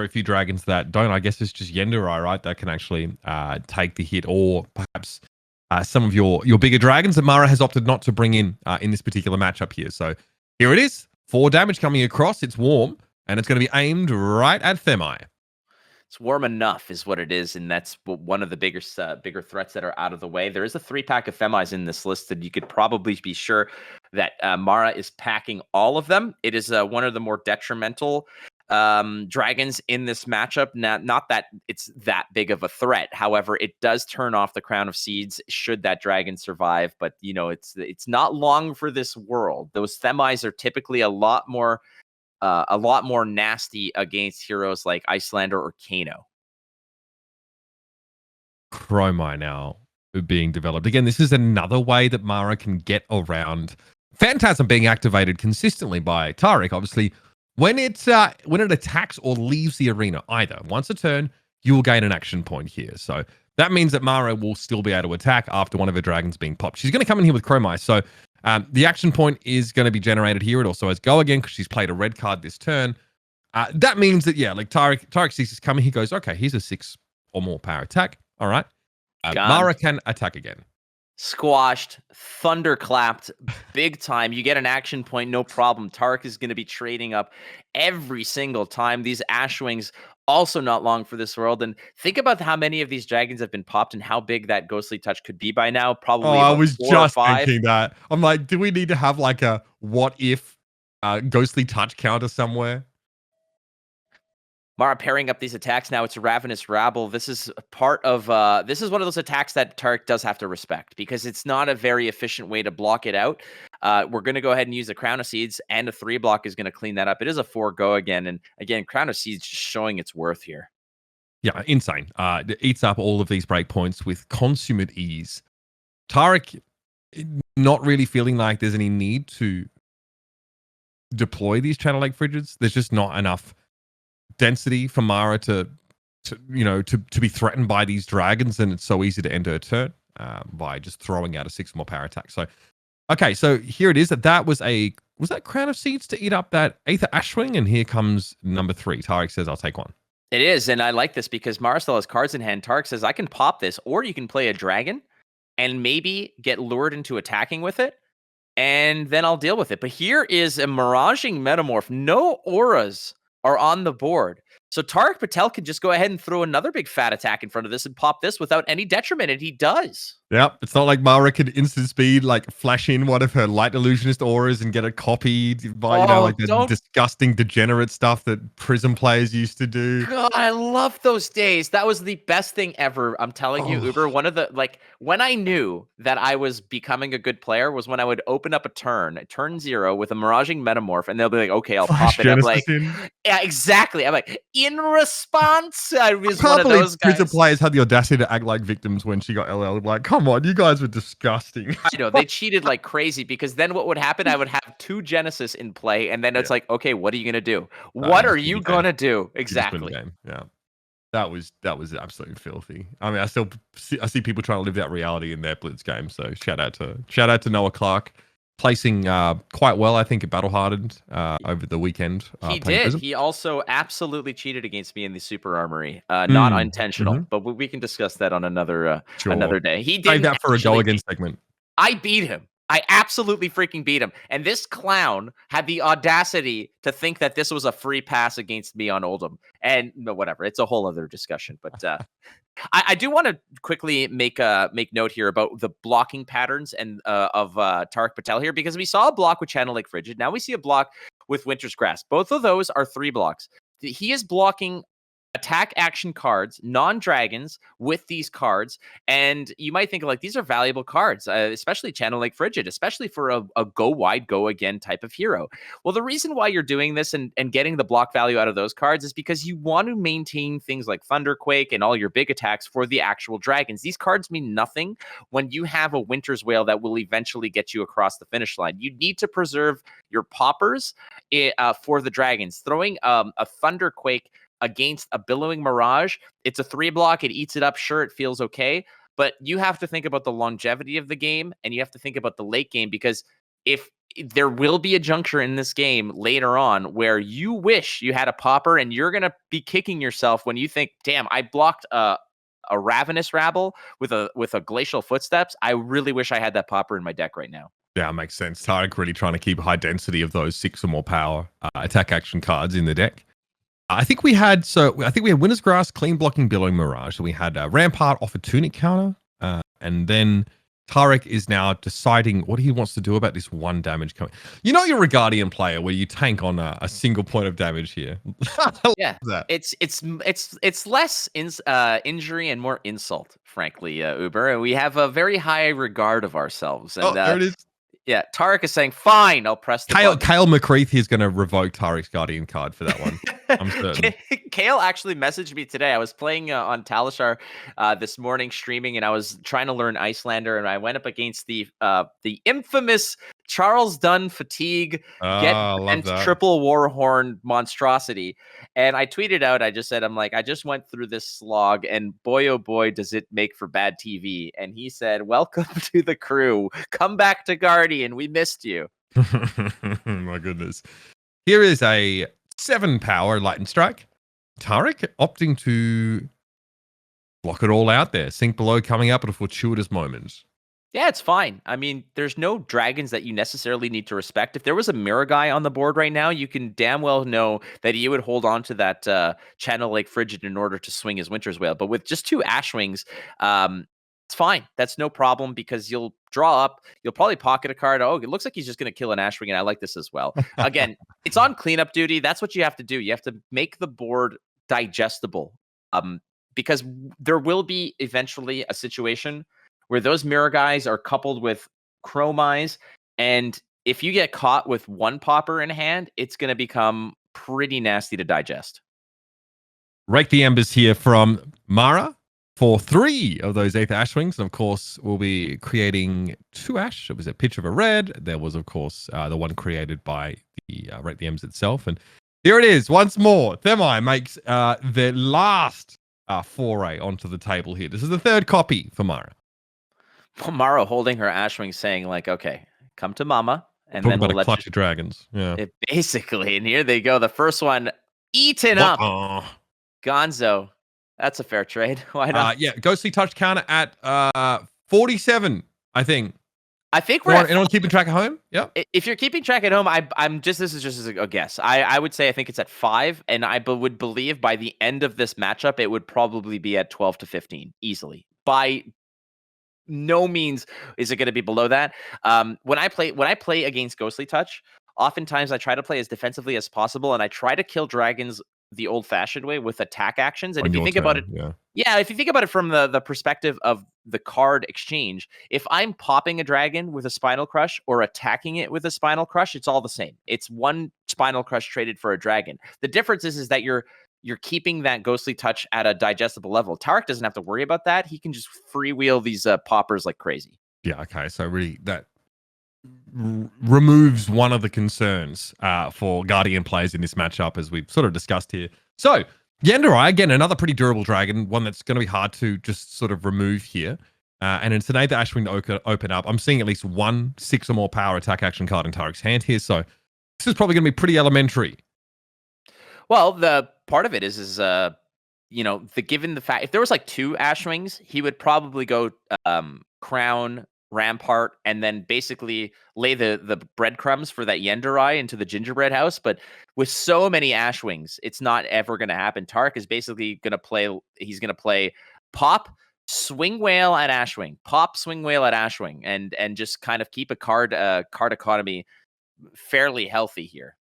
few dragons that don't. I guess it's just Yendurai, right, that can actually take the hit, or perhaps some of your bigger dragons that Mara has opted not to bring in this particular matchup here. So here it is, 4 damage coming across. It's warm, and it's going to be aimed right at Themi. It's warm enough is what it is, and that's one of the bigger threats that are out of the way. There is a 3-pack of Themis in this list that you could probably be sure that Mara is packing all of them. It is one of the more detrimental dragons in this matchup. Not that it's that big of a threat. However, it does turn off the Crown of Seeds should that dragon survive. But it's not long for this world. Those Themis are typically a lot more nasty against heroes like Icelander or Kano. Chromai now being developed. Again, this is another way that Mara can get around Phantasm being activated consistently by Tariq. Obviously, when it attacks or leaves the arena, either once a turn, you will gain an action point here. So that means that Mara will still be able to attack after one of her dragons being popped. She's going to come in here with Chromai. So the action point is going to be generated here. It also has Go Again because she's played a red card this turn. That means that, yeah, like Tariq sees this coming. He goes, okay, here's a 6 or more power attack. All right. Mara can attack again. Squashed, thunderclapped, big time. You get an action point, no problem. Tariq is going to be trading up every single time. These Ashwings, also not long for this world. And think about how many of these dragons have been popped and how big that Ghostly Touch could be by now. Probably I was 4 just or 5. thinking that. I'm like, do we need to have like a what if Ghostly Touch counter somewhere? Mara pairing up these attacks now. It's a Ravenous Rabble. This is part of this is one of those attacks that Tariq does have to respect because it's not a very efficient way to block it out. We're going to go ahead and use the Crown of Seeds, and a 3-block is going to clean that up. It is a 4 Go Again, and again, Crown of Seeds just showing its worth here. Yeah, insane. It eats up all of these breakpoints with consummate ease. Tariq not really feeling like there's any need to deploy these Channel Lake Frigates. There's just not enough density for Mara to to be threatened by these dragons, and it's so easy to end her turn by just throwing out a 6 more power attack. So, okay, so here it is. Was that Crown of Seeds to eat up that Aether Ashwing? And here comes number 3. Tariq says, I'll take one. It is, and I like this because Mara still has cards in hand. Tariq says, I can pop this, or you can play a dragon and maybe get lured into attacking with it, and then I'll deal with it. But here is a Miraging Metamorph. No auras are on the board. So Tariq Patel can just go ahead and throw another big fat attack in front of this and pop this without any detriment, and he does. Yep, it's not like Mara could instant speed, like flash in one of her light illusionist auras and get it copied by, the disgusting degenerate stuff that Prism players used to do. God, I love those days. That was the best thing ever. I'm telling you, Uber, one of the, when I knew that I was becoming a good player was when I would open up a turn 0, with a Miraging Metamorph, and they'll be like, okay, I'll pop it. I'm like, yeah, exactly. I'm like, in response, I was one of those guys. Prism players had the audacity to act like victims when she got LL. Like, come on, you guys were disgusting. I know, they cheated like crazy, because then what would happen, I would have 2 Genesis in play, and then it's like, okay, what are you going to do? What are you going to do? Exactly. Yeah. That was absolutely filthy. I mean, I see people trying to live that reality in their Blitz game. So shout out to Noah Clark, placing quite well, I think, at Battle Hardened over the weekend. He did. Prism. He also absolutely cheated against me in the Super Armory. Not intentional, but we can discuss that on another day. He did that for a go again segment. I beat him. I absolutely freaking beat him. And this clown had the audacity to think that this was a free pass against me on Oldham. And whatever, it's a whole other discussion. But I do want to quickly make note here about the blocking patterns and of Tariq Patel here, because we saw a block with Channel Lake Frigid. Now we see a block with Winter's Grasp. Both of those are 3 blocks. He is blocking attack action cards, non-dragons, with these cards, and you might think like these are valuable cards, especially Channel Lake Frigid, especially for a go wide, go again type of hero. Well, the reason why you're doing this and getting the block value out of those cards is because you want to maintain things like Thunderquake and all your big attacks for the actual dragons. These cards mean nothing when you have a Winter's Wail that will eventually get you across the finish line. You need to preserve your poppers for the dragons. Throwing a Thunderquake against a Billowing Mirage, it's a 3 block, it eats it up. Sure, it feels okay, but you have to think about the longevity of the game, and you have to think about the late game, because if there will be a juncture in this game later on where you wish you had a popper, and you're going to be kicking yourself when you think, damn, I blocked a Ravenous Rabble with a Glacial Footsteps. I really wish I had that popper in my deck right now. Yeah, makes sense. Tariq really trying to keep high density of those 6 or more power attack action cards in the deck. I think we had Winter's Grasp, clean blocking Billowing Mirage. So we had Rampart off a Tunic counter, and then Tariq is now deciding what he wants to do about this 1 damage coming. You're a Guardian player where you tank on a single point of damage here. Yeah, it's less injury and more insult, frankly, Uber. We have a very high regard of ourselves. And, there it is. Yeah, Tariq is saying, fine, I'll press the button. Kale McCreath is going to revoke Tariq's Guardian card for that one. I'm certain. Kale actually messaged me today. I was playing on Talishar this morning streaming, and I was trying to learn Icelander, and I went up against the infamous Charles Dunn Fatigue and triple Warhorn monstrosity. And I tweeted out, I just said, I just went through this slog, and boy, oh boy, does it make for bad TV. And he said, welcome to the crew. Come back to Guardian. We missed you. My goodness. Here is a 7 power Lightning Strike. Tariq opting to block it all out there. Sink Below coming up at a fortuitous moment. Yeah, it's fine. I mean, there's no dragons that you necessarily need to respect. If there was a Mirror guy on the board right now, you can damn well know that he would hold on to that Channel Lake Frigid in order to swing his Winter's Wail. But with just 2 Ashwings, it's fine. That's no problem, because you'll draw up. You'll probably pocket a card. Oh, it looks like he's just going to kill an Ashwing, and I like this as well. Again, it's on cleanup duty. That's what you have to do. You have to make the board digestible, because there will be eventually a situation where those Mirror guys are coupled with Chrome Eyes, and if you get caught with 1 popper in hand, it's going to become pretty nasty to digest. Rake the Embers here from Mara for 3 of those Aether Ashwings. And of course, we'll be creating 2 Ash. It was a Pitch of a Red. There was, of course, the one created by the Rake the Embers itself. And here it is once more. Themai makes their last foray onto the table here. This is the third copy for Mara. Mara holding her Ashwing saying like, okay, come to mama. And Talk then about we'll a let clutch of dragons. Yeah. it basically. And here they go. The first one eaten up. Gonzo. That's a fair trade. Why not? Yeah, Ghostly Touch counter at 47, I think. I think we're Anyone keeping track at home? Yeah. If you're keeping track at home, I'm just, this is just a guess. I would say I think it's at 5, and I would believe by the end of this matchup, it would probably be at 12 to 15 easily. By no means is it going to be below that. When I play against Ghostly Touch, oftentimes I try to play as defensively as possible, and I try to kill dragons the old-fashioned way with attack actions. And if you think about it, if you think about it from the perspective of the card exchange, if I'm popping a dragon with a Spinal Crush or attacking it with a Spinal Crush, it's all the same. It's one Spinal Crush traded for a dragon. The difference is that you're keeping that Ghostly Touch at a digestible level. Tariq doesn't have to worry about that. He can just freewheel these poppers like crazy. Yeah, okay. So really that removes one of the concerns for Guardian players in this matchup, as we've sort of discussed here. So Yenderai, again, another pretty durable dragon, one that's going to be hard to just sort of remove here. And it's an Aether Ashwing to open up. I'm seeing at least 1 6 or more power attack action card in Tariq's hand here. So this is probably going to be pretty elementary. Well, the part of it is given the fact, if there was like 2 Ashwings, he would probably go Crown, Rampart, and then basically lay the breadcrumbs for that Yenderai into the gingerbread house. But with so many Ashwings, it's not ever going to happen. Tariq is basically going to play. He's going to play Pop, Swing Whale at Ashwing, Pop, Swing Whale at Ashwing, and just kind of keep a card economy fairly healthy here.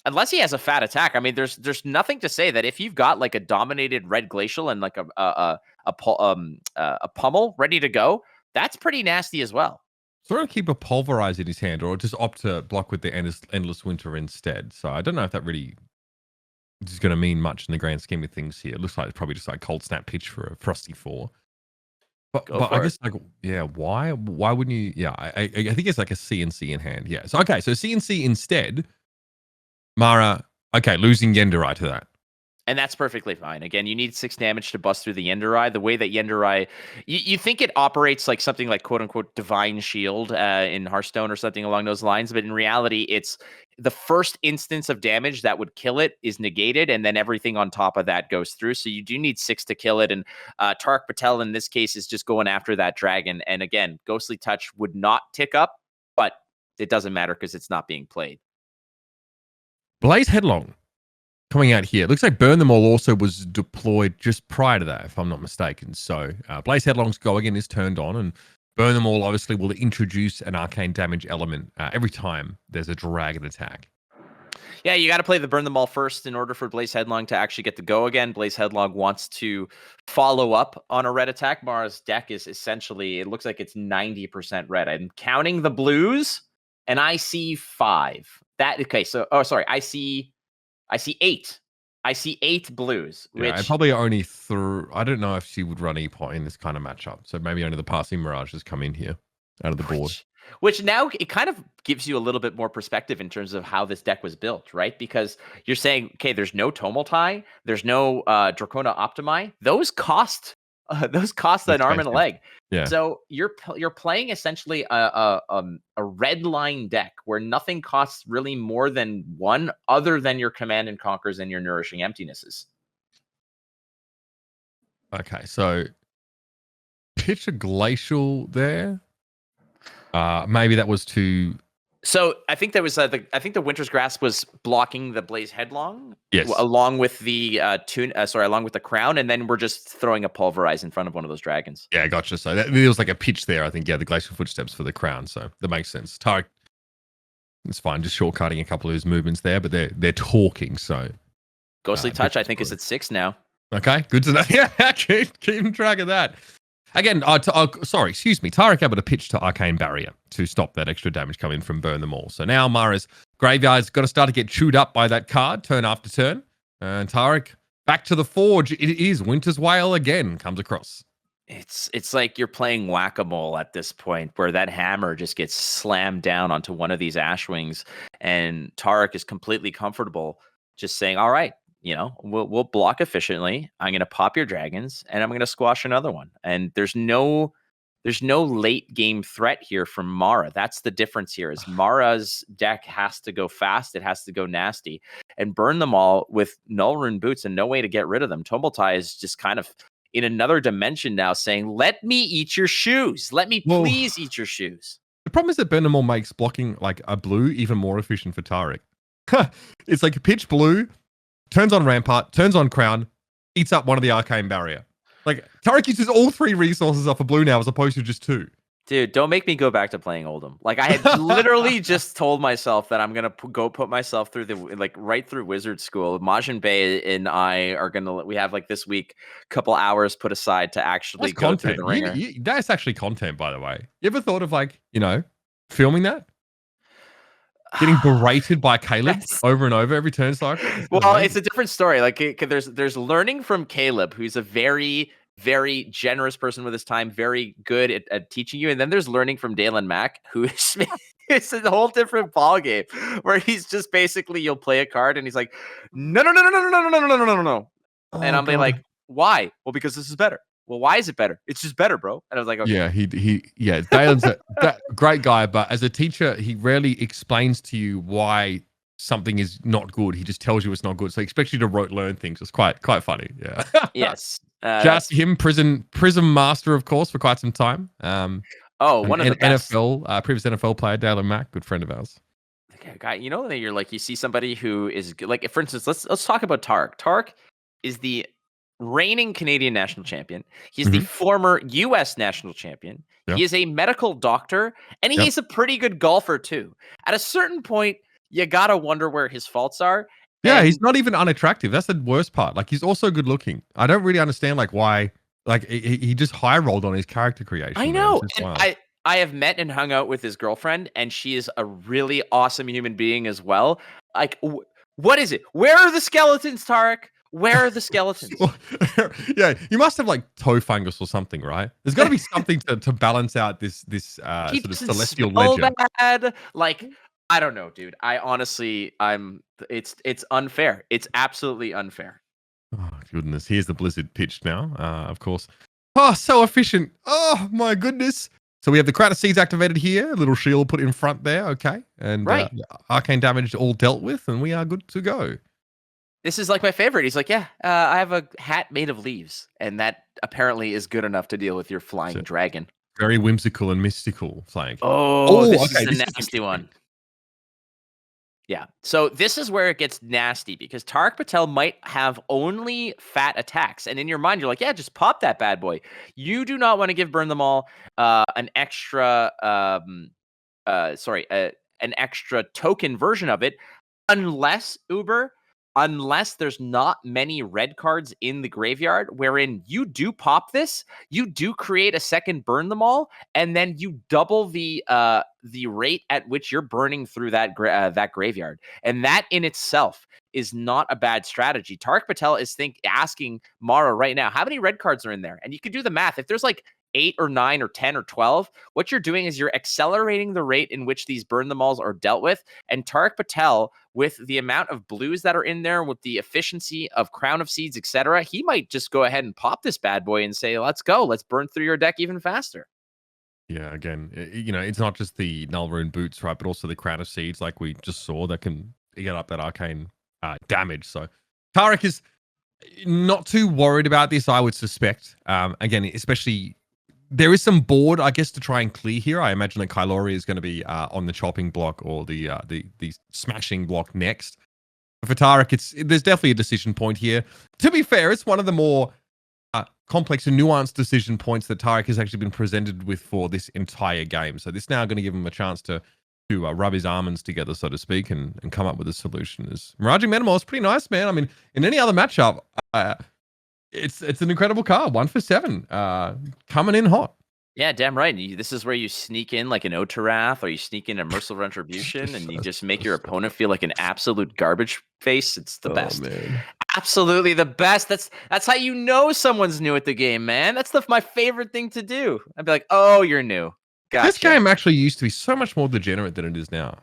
Unless he has a fat attack. I mean, there's nothing to say that if you've got like a dominated red glacial and like a pummel ready to go, that's pretty nasty as well. Sort of keep a Pulverize in his hand, or just opt to block with the Endless Winter instead. So I don't know if that really is going to mean much in the grand scheme of things here. It looks like it's probably just like Cold Snap Pitch for a Frosty 4. But I guess, like, yeah, why wouldn't you? Yeah, I think it's like a CNC in hand. Yeah. So, okay, so CNC instead, Mara, okay, losing Yenderai to that. And that's perfectly fine. Again, you need 6 damage to bust through the Yenderai. The way that Yenderai, you think it operates like something like quote unquote Divine Shield in Hearthstone or something along those lines. But in reality, it's the first instance of damage that would kill it is negated. And then everything on top of that goes through. So you do need 6 to kill it. And Tariq Patel in this case is just going after that dragon. And again, Ghostly Touch would not tick up, but it doesn't matter because it's not being played. Blaze Headlong coming out here. It looks like Burn Them All also was deployed just prior to that, if I'm not mistaken. So Blaze Headlong's go again is turned on, and Burn Them All obviously will introduce an arcane damage element every time there's a dragon attack. Yeah, you got to play the Burn Them All first in order for Blaze Headlong to actually get the go again. Blaze Headlong wants to follow up on a red attack. Mara's deck is essentially, it looks like it's 90% red. I'm counting the blues, and I see 5. I see 8. I see 8 blues. Yeah, I probably only threw. I don't know if she would run Epot in this kind of matchup. So maybe only the Passing Mirages come in here out of the board. Which now it kind of gives you a little bit more perspective in terms of how this deck was built, right? Because you're saying, okay, there's no Tomultai, there's no Dracona Optimi. Those cost an arm and a leg. Yeah. So you're playing essentially a red line deck where nothing costs really more than 1 other than your Command and Conquers and your Nourishing Emptinesses. Okay, so pitch a Glacial there. Maybe that was too. So I think there was I think the Winter's Grasp was blocking the Blaze Headlong, yes, along with the along with the Crown, and then we're just throwing a Pulverize in front of one of those dragons. Yeah, gotcha. So there was like a pitch there. I think the Glacial Footsteps for the Crown. So that makes sense. Tariq, it's fine, just shortcutting a couple of his movements there, but they're talking. So Ghostly Touch, I think, is at 6 now. Okay, good to know. Yeah, keep track of that. Again, excuse me. Tariq able to pitch to Arcane Barrier to stop that extra damage coming from Burn Them All. So now Mara's graveyard's got to start to get chewed up by that card turn after turn. And Tariq back to the forge. It is Winter's Wail again comes across. It's like you're playing whack-a-mole at this point, where that hammer just gets slammed down onto one of these Ashwings, and Tariq is completely comfortable just saying, "All right, we'll block efficiently. I'm gonna pop your dragons, and I'm gonna squash another one. And there's no late game threat here from Mara. That's the difference here. Is Mara's deck has to go fast. It has to go nasty, and burn them all with null rune boots and no way to get rid of them. Tumblety is just kind of in another dimension now, saying, "Let me eat your shoes. Let me please eat your shoes." The problem is that burn them all makes blocking like a blue even more efficient for Tariq. It's like pitch blue, turns on Rampart, turns on Crown, eats up one of the arcane barrier. Like Tariq uses all 3 resources off a blue now as opposed to just 2. Dude, don't make me go back to playing Oldhim. Like I had literally just told myself that I'm gonna go put myself through right through wizard school. Majin Bay and I are gonna. We have like this week, couple hours put aside to actually That's go content. through the ringer. That's actually content, by the way. You ever thought of like filming that? Getting berated by Caleb over and over every turn cycle. Well, it's a different story. Like there's learning from Caleb, who's a very, very generous person with his time, very good at teaching you. And then there's learning from Dalen Mack, who is it's a whole different ballgame where he's just basically you'll play a card and he's like, no. And I'm like, why? Well, because this is better. Well, why is it better? It's just better, bro. And I was like, okay. Yeah, Dalen's that great guy, but as a teacher, he rarely explains to you why something is not good. He just tells you it's not good. So he expects you to rote learn things. It's quite funny. Yeah. Yes. Just him, Prism Master, of course, for quite some time. One of the best. Previous NFL player, Dalen Mack, good friend of ours. Guy, that you're like, you see somebody who is good. Like, for instance, let's talk about Tariq. Tariq is the reigning Canadian national champion. He's the former U.S. national champion. Yep. He is a medical doctor, and he's a pretty good golfer too. At a certain point, you gotta wonder where his faults are. Yeah, he's not even unattractive. That's the worst part. Like, he's also good looking. I don't really understand like why. Like, he just high rolled on his character creation. I know. I have met and hung out with his girlfriend, and she is a really awesome human being as well. Like, what is it? Where are the skeletons, Tariq? Where are the skeletons? Yeah, you must have like toe fungus or something, right? There's got to be something to balance out this sort of celestial legend. Bad. Like, I don't know, dude. I honestly, it's unfair. It's absolutely unfair. Oh goodness, here's the Blizzard pitch now. Of course. Oh, so efficient. Oh my goodness. So we have the Crown of Seeds activated here. A little shield put in front there. Okay, and arcane damage all dealt with, and we are good to go. This is like my favorite. He's like, yeah, I have a hat made of leaves, and that apparently is good enough to deal with your flying dragon. Very whimsical and mystical flank. This is the nasty one. Yeah, so this is where it gets nasty because Tariq Patel might have only fat attacks, and in your mind, you're like, yeah, just pop that bad boy. You do not want to give Burn Them All an extra, an extra token version of it, unless there's not many red cards in the graveyard, wherein you do pop this, you do create a second Burn Them All, and then you double the rate at which you're burning through that graveyard, and that in itself is not a bad strategy. Tariq Patel is asking Mara right now, how many red cards are in there? And you could do the math. If there's like 8 or 9 or 10 or 12, what you're doing is you're accelerating the rate in which these Burn Them Alls are dealt with. And Tariq Patel, with the amount of blues that are in there, with the efficiency of Crown of Seeds, etc., he might just go ahead and pop this bad boy and say, let's go. Let's burn through your deck even faster. Yeah, again, it's not just the Null Rune boots, right, but also the Crown of Seeds, like we just saw, that can get up that arcane damage. So Tariq is not too worried about this, I would suspect. Again, especially... There is some board, I guess, to try and clear here. I imagine that Kylori is going to be on the chopping block or the smashing block next. But for Tariq, there's definitely a decision point here. To be fair, it's one of the more complex and nuanced decision points that Tariq has actually been presented with for this entire game. So this now going to give him a chance to rub his almonds together, so to speak, and come up with a solution. Miraging Metamor is pretty nice, man. I mean, in any other matchup, it's an incredible card. 1 for 7, coming in hot. Yeah, damn right. This is where you sneak in like an Otarath, or you sneak in a Merciful Retribution, and you just make your opponent feel like an absolute garbage face. It's the best. Man. Absolutely the best. That's how you know someone's new at the game, man. That's my favorite thing to do. I'd be like, oh, you're new. Gotcha. This game actually used to be so much more degenerate than it is now.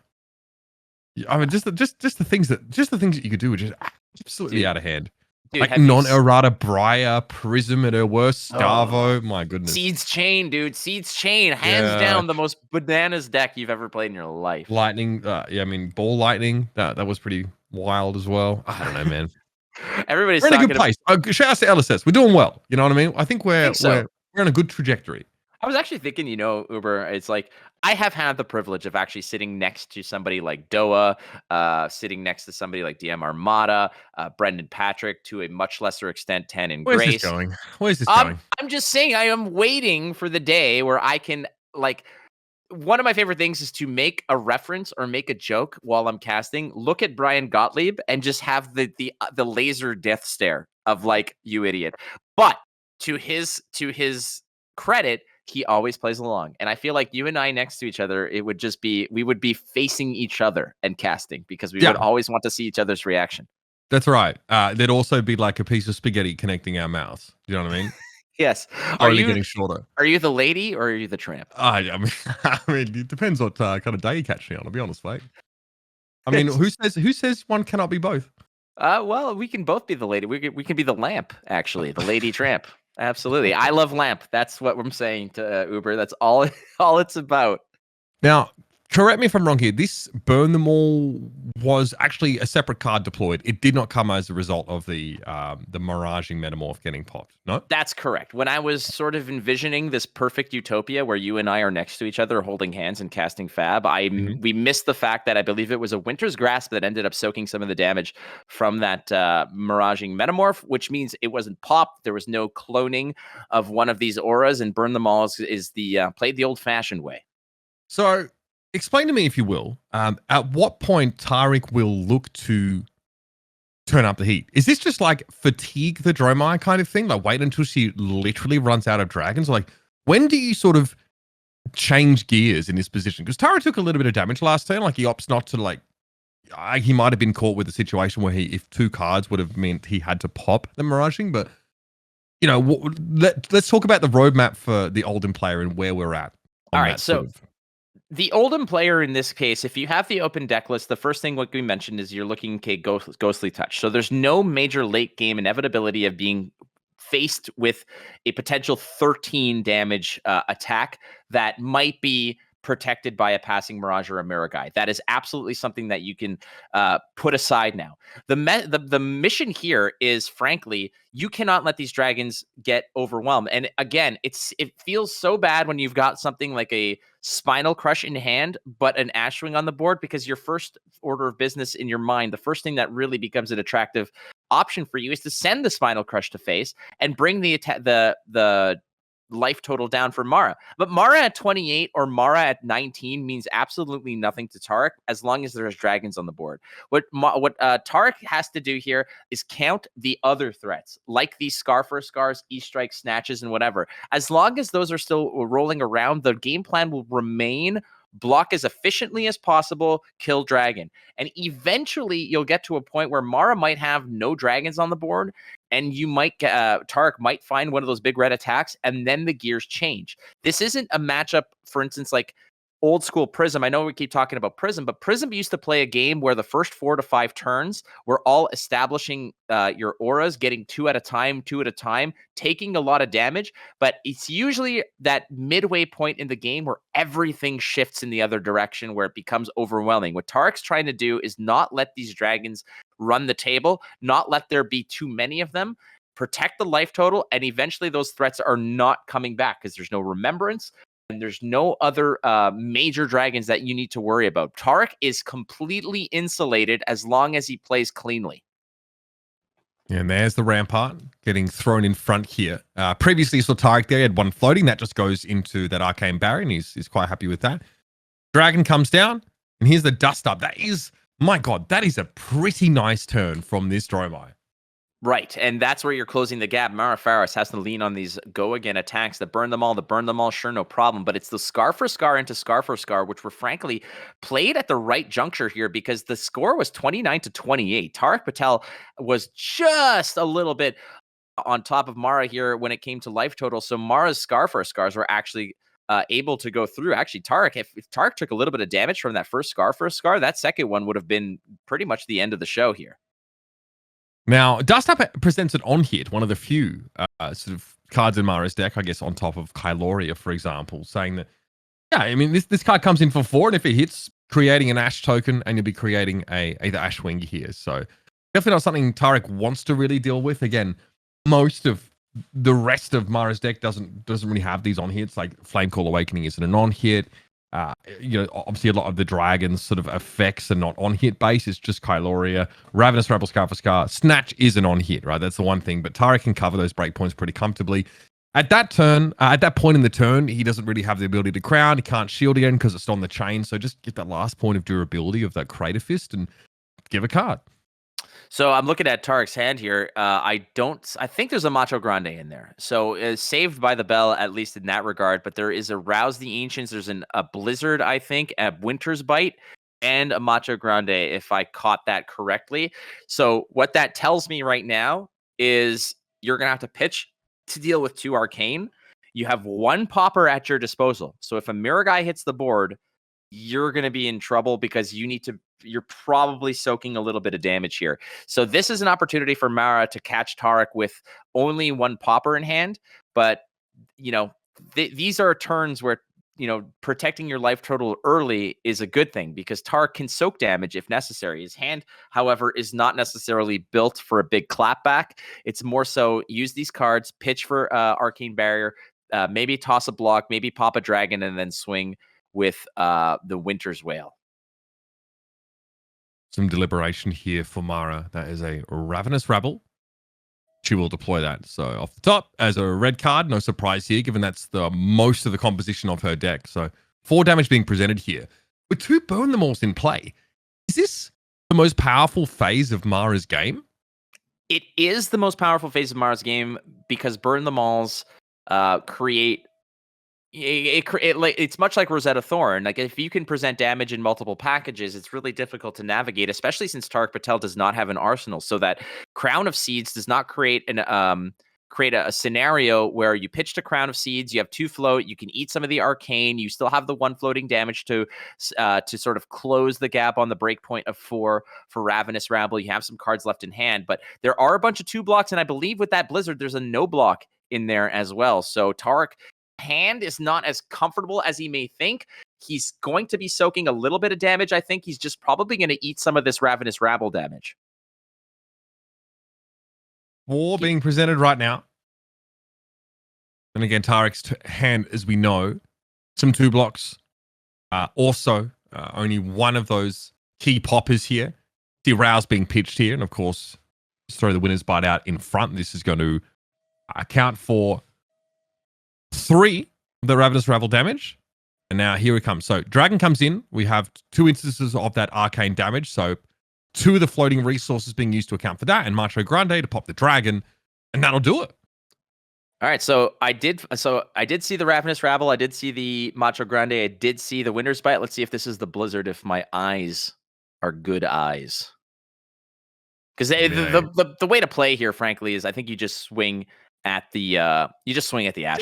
I mean, just the things that you could do were just absolutely Dude, out of hand. dude, Like have you non-errata, Briar, Prism at her worst, Starvo. My goodness. Seeds Chain, dude. Seeds Chain, hands Yeah. down the most bananas deck you've ever played in your life. Lightning. Yeah, I mean, Ball Lightning. That was pretty wild as well. I don't know, man. Everybody's We're in a talking good about. place. Shout out to LSS. We're doing well. You know what I mean? I think I think so. we're on a good trajectory. I was actually thinking, Uber, it's like I have had the privilege of actually sitting next to somebody like Doa, sitting next to somebody like DM Armada, Brendan Patrick, to a much lesser extent, 10 and Where's this Grace. going? Where's this going? I'm just saying, I am waiting for the day where I can, like, one of my favorite things is to make a reference or make a joke while I'm casting. Look at Brian Gottlieb and just have the laser death stare of like, you idiot. But to his credit, he always plays along. And I feel like you and I next to each other, we would be facing each other and casting because we would always want to see each other's reaction. That's right. There'd also be like a piece of spaghetti connecting our mouths. Do you know what I mean? Yes. Only getting shorter. Are you the lady or are you the tramp? I mean, it depends what kind of day you catch me on. I'll be honest, mate. I mean, who says one cannot be both? Well, we can both be the lady. We can be the lamp, actually, the lady tramp. Absolutely. I love lamp. That's what I'm saying to Uber. That's all it's about. Now, correct me if I'm wrong here. This Burn Them All was actually a separate card deployed. It did not come as a result of the Miraging Metamorph getting popped. No? That's correct. When I was sort of envisioning this perfect utopia where you and I are next to each other holding hands and casting FAB, we missed the fact that I believe it was a Winter's Grasp that ended up soaking some of the damage from that Miraging Metamorph, which means it wasn't popped. There was no cloning of one of these auras, and Burn Them All is the played the old-fashioned way. So, explain to me, if you will, at what point Tariq will look to turn up the heat? Is this just like fatigue the Dromai kind of thing? Like wait until she literally runs out of dragons? Like when do you sort of change gears in this position? Because Tariq took a little bit of damage last turn. Like he opts not to he might have been caught with a situation where if 2 cards would have meant he had to pop the Miraging. But, let's talk about the roadmap for the Oldhim player and where we're at. All right, so the Oldhim player in this case, if you have the open deck list, the first thing like we mentioned is you're looking Ghostly Touch. So there's no major late game inevitability of being faced with a potential 13 damage attack that might be protected by a passing Mirage or a Mirror Guide. That is absolutely something that you can put aside now. The mission here is, frankly, you cannot let these dragons get overwhelmed. And again, it feels so bad when you've got something like a Spinal Crush in hand, but an Ashwing on the board, because your first order of business in your mind, the first thing that really becomes an attractive option for you is to send the Spinal Crush to face and bring the life total down for Mara. But Mara at 28 or Mara at 19 means absolutely nothing to Tariq as long as there's dragons on the board. What Tariq has to do here is count the other threats, like these Scar for Scars, E-Strike, Snatches, and whatever. As long as those are still rolling around, the game plan will remain block as efficiently as possible, kill dragon. And eventually you'll get to a point where Mara might have no dragons on the board, and you might Tariq might find one of those big red attacks, and then the gears change. This isn't a matchup, for instance, like old school Prism. I know we keep talking about Prism, but Prism used to play a game where the first 4 to 5 turns were all establishing your auras, getting 2 at a time, taking a lot of damage. But it's usually that midway point in the game where everything shifts in the other direction, where it becomes overwhelming. What Tariq's trying to do is not let these dragons run the table, not let there be too many of them, protect the life total, and eventually those threats are not coming back because there's no remembrance. And there's no other major dragons that you need to worry about. Tariq is completely insulated as long as he plays cleanly. And there's the Rampart getting thrown in front here. Previously, you saw Tariq there. He had 1 floating. That just goes into that Arcane Barrier, and he's quite happy with that. Dragon comes down, and here's the Dust Up. That is, my God, that is a pretty nice turn from this Dromai. Right, and that's where you're closing the gap. Mara Faris has to lean on these go-again attacks that burn them all, sure, no problem. But it's the Scar for Scar into Scar for Scar, which were frankly played at the right juncture here, because the score was 29-28. Tariq Patel was just a little bit on top of Mara here when it came to life total. So Mara's Scar for Scars were actually able to go through. Actually, Tariq, if Tariq took a little bit of damage from that first scar, that second one would have been pretty much the end of the show here. Now, Dust Up presents an on-hit, one of the few sort of cards in Mara's deck, I guess, on top of Kyloria, for example, saying that, yeah, I mean, this card comes in for 4, and if it hits, creating an Ash token, and you'll be creating either Ash Wing here. So definitely not something Tariq wants to really deal with. Again, most of the rest of Mara's deck doesn't really have these on-hits, like Flame Call Awakening isn't an on-hit. Obviously a lot of the dragon's sort of effects are not on-hit base. It's just Kyloria. Ravenous Rebel, Scar for Scar. Snatch is an on-hit, right? That's the one thing. But Tariq can cover those breakpoints pretty comfortably. At that point in the turn, he doesn't really have the ability to crown. He can't shield again because it's on the chain. So just get that last point of durability of that Crater Fist and give a card. So I'm looking at Tariq's hand here. I think there's a Macho Grande in there. So saved by the bell, at least in that regard. But there is a Rouse the Ancients. There's a Blizzard, I think, a Winter's Bite, and a Macho Grande, if I caught that correctly. So what that tells me right now is you're going to have to pitch to deal with 2 Arcane. You have 1 Popper at your disposal. So if a Mirror Guy hits the board, you're going to be in trouble because you're probably soaking a little bit of damage here. So this is an opportunity for Mara to catch Tariq with only 1 Popper in hand. But, these are turns where, protecting your life total early is a good thing because Tariq can soak damage if necessary. His hand, however, is not necessarily built for a big clapback. It's more so use these cards, pitch for Arcane Barrier, maybe toss a block, maybe pop a dragon, and then swing with the Winter's Wail. Some deliberation here for Mara. That is a Ravenous Rebel. She will deploy that. So off the top, as a red card, no surprise here, given that's the most of the composition of her deck. So 4 damage being presented here. With 2 Burn Them Alls in play, is this the most powerful phase of Mara's game? It is the most powerful phase of Mara's game because Burn Them Alls create... It's much like Rosetta Thorn. Like if you can present damage in multiple packages, it's really difficult to navigate, especially since Tariq Patel does not have an arsenal. So that Crown of Seeds does not create a scenario where you pitch to Crown of Seeds, you have 2 float, you can eat some of the arcane, you still have the 1 floating damage to sort of close the gap on the breakpoint of 4 for Ravenous Rabble. You have some cards left in hand, but there are a bunch of 2 blocks, and I believe with that Blizzard, there's a no block in there as well. So Tariq hand is not as comfortable as he may think. He's going to be soaking a little bit of damage. I think he's just probably going to eat some of this Ravenous Rabble damage. 4 being presented right now. And again, Tariq's hand, as we know, some 2 blocks. Also, only one of those key poppers here. See Rouse being pitched here. And of course, just throw the Winner's Bite out in front. This is going to account for 3 of the Ravenous Rabble damage. And now here it comes. So Dragon comes in. We have 2 instances of that arcane damage. So 2 of the floating resources being used to account for that. And Macho Grande to pop the dragon. And that'll do it. All right, so I did see the Ravenous Rabble. I did see the Macho Grande. I did see the Winter's Bite. Let's see if this is the Blizzard, if my eyes are good eyes. Because the way to play here, frankly, is I think you just swing at the Ash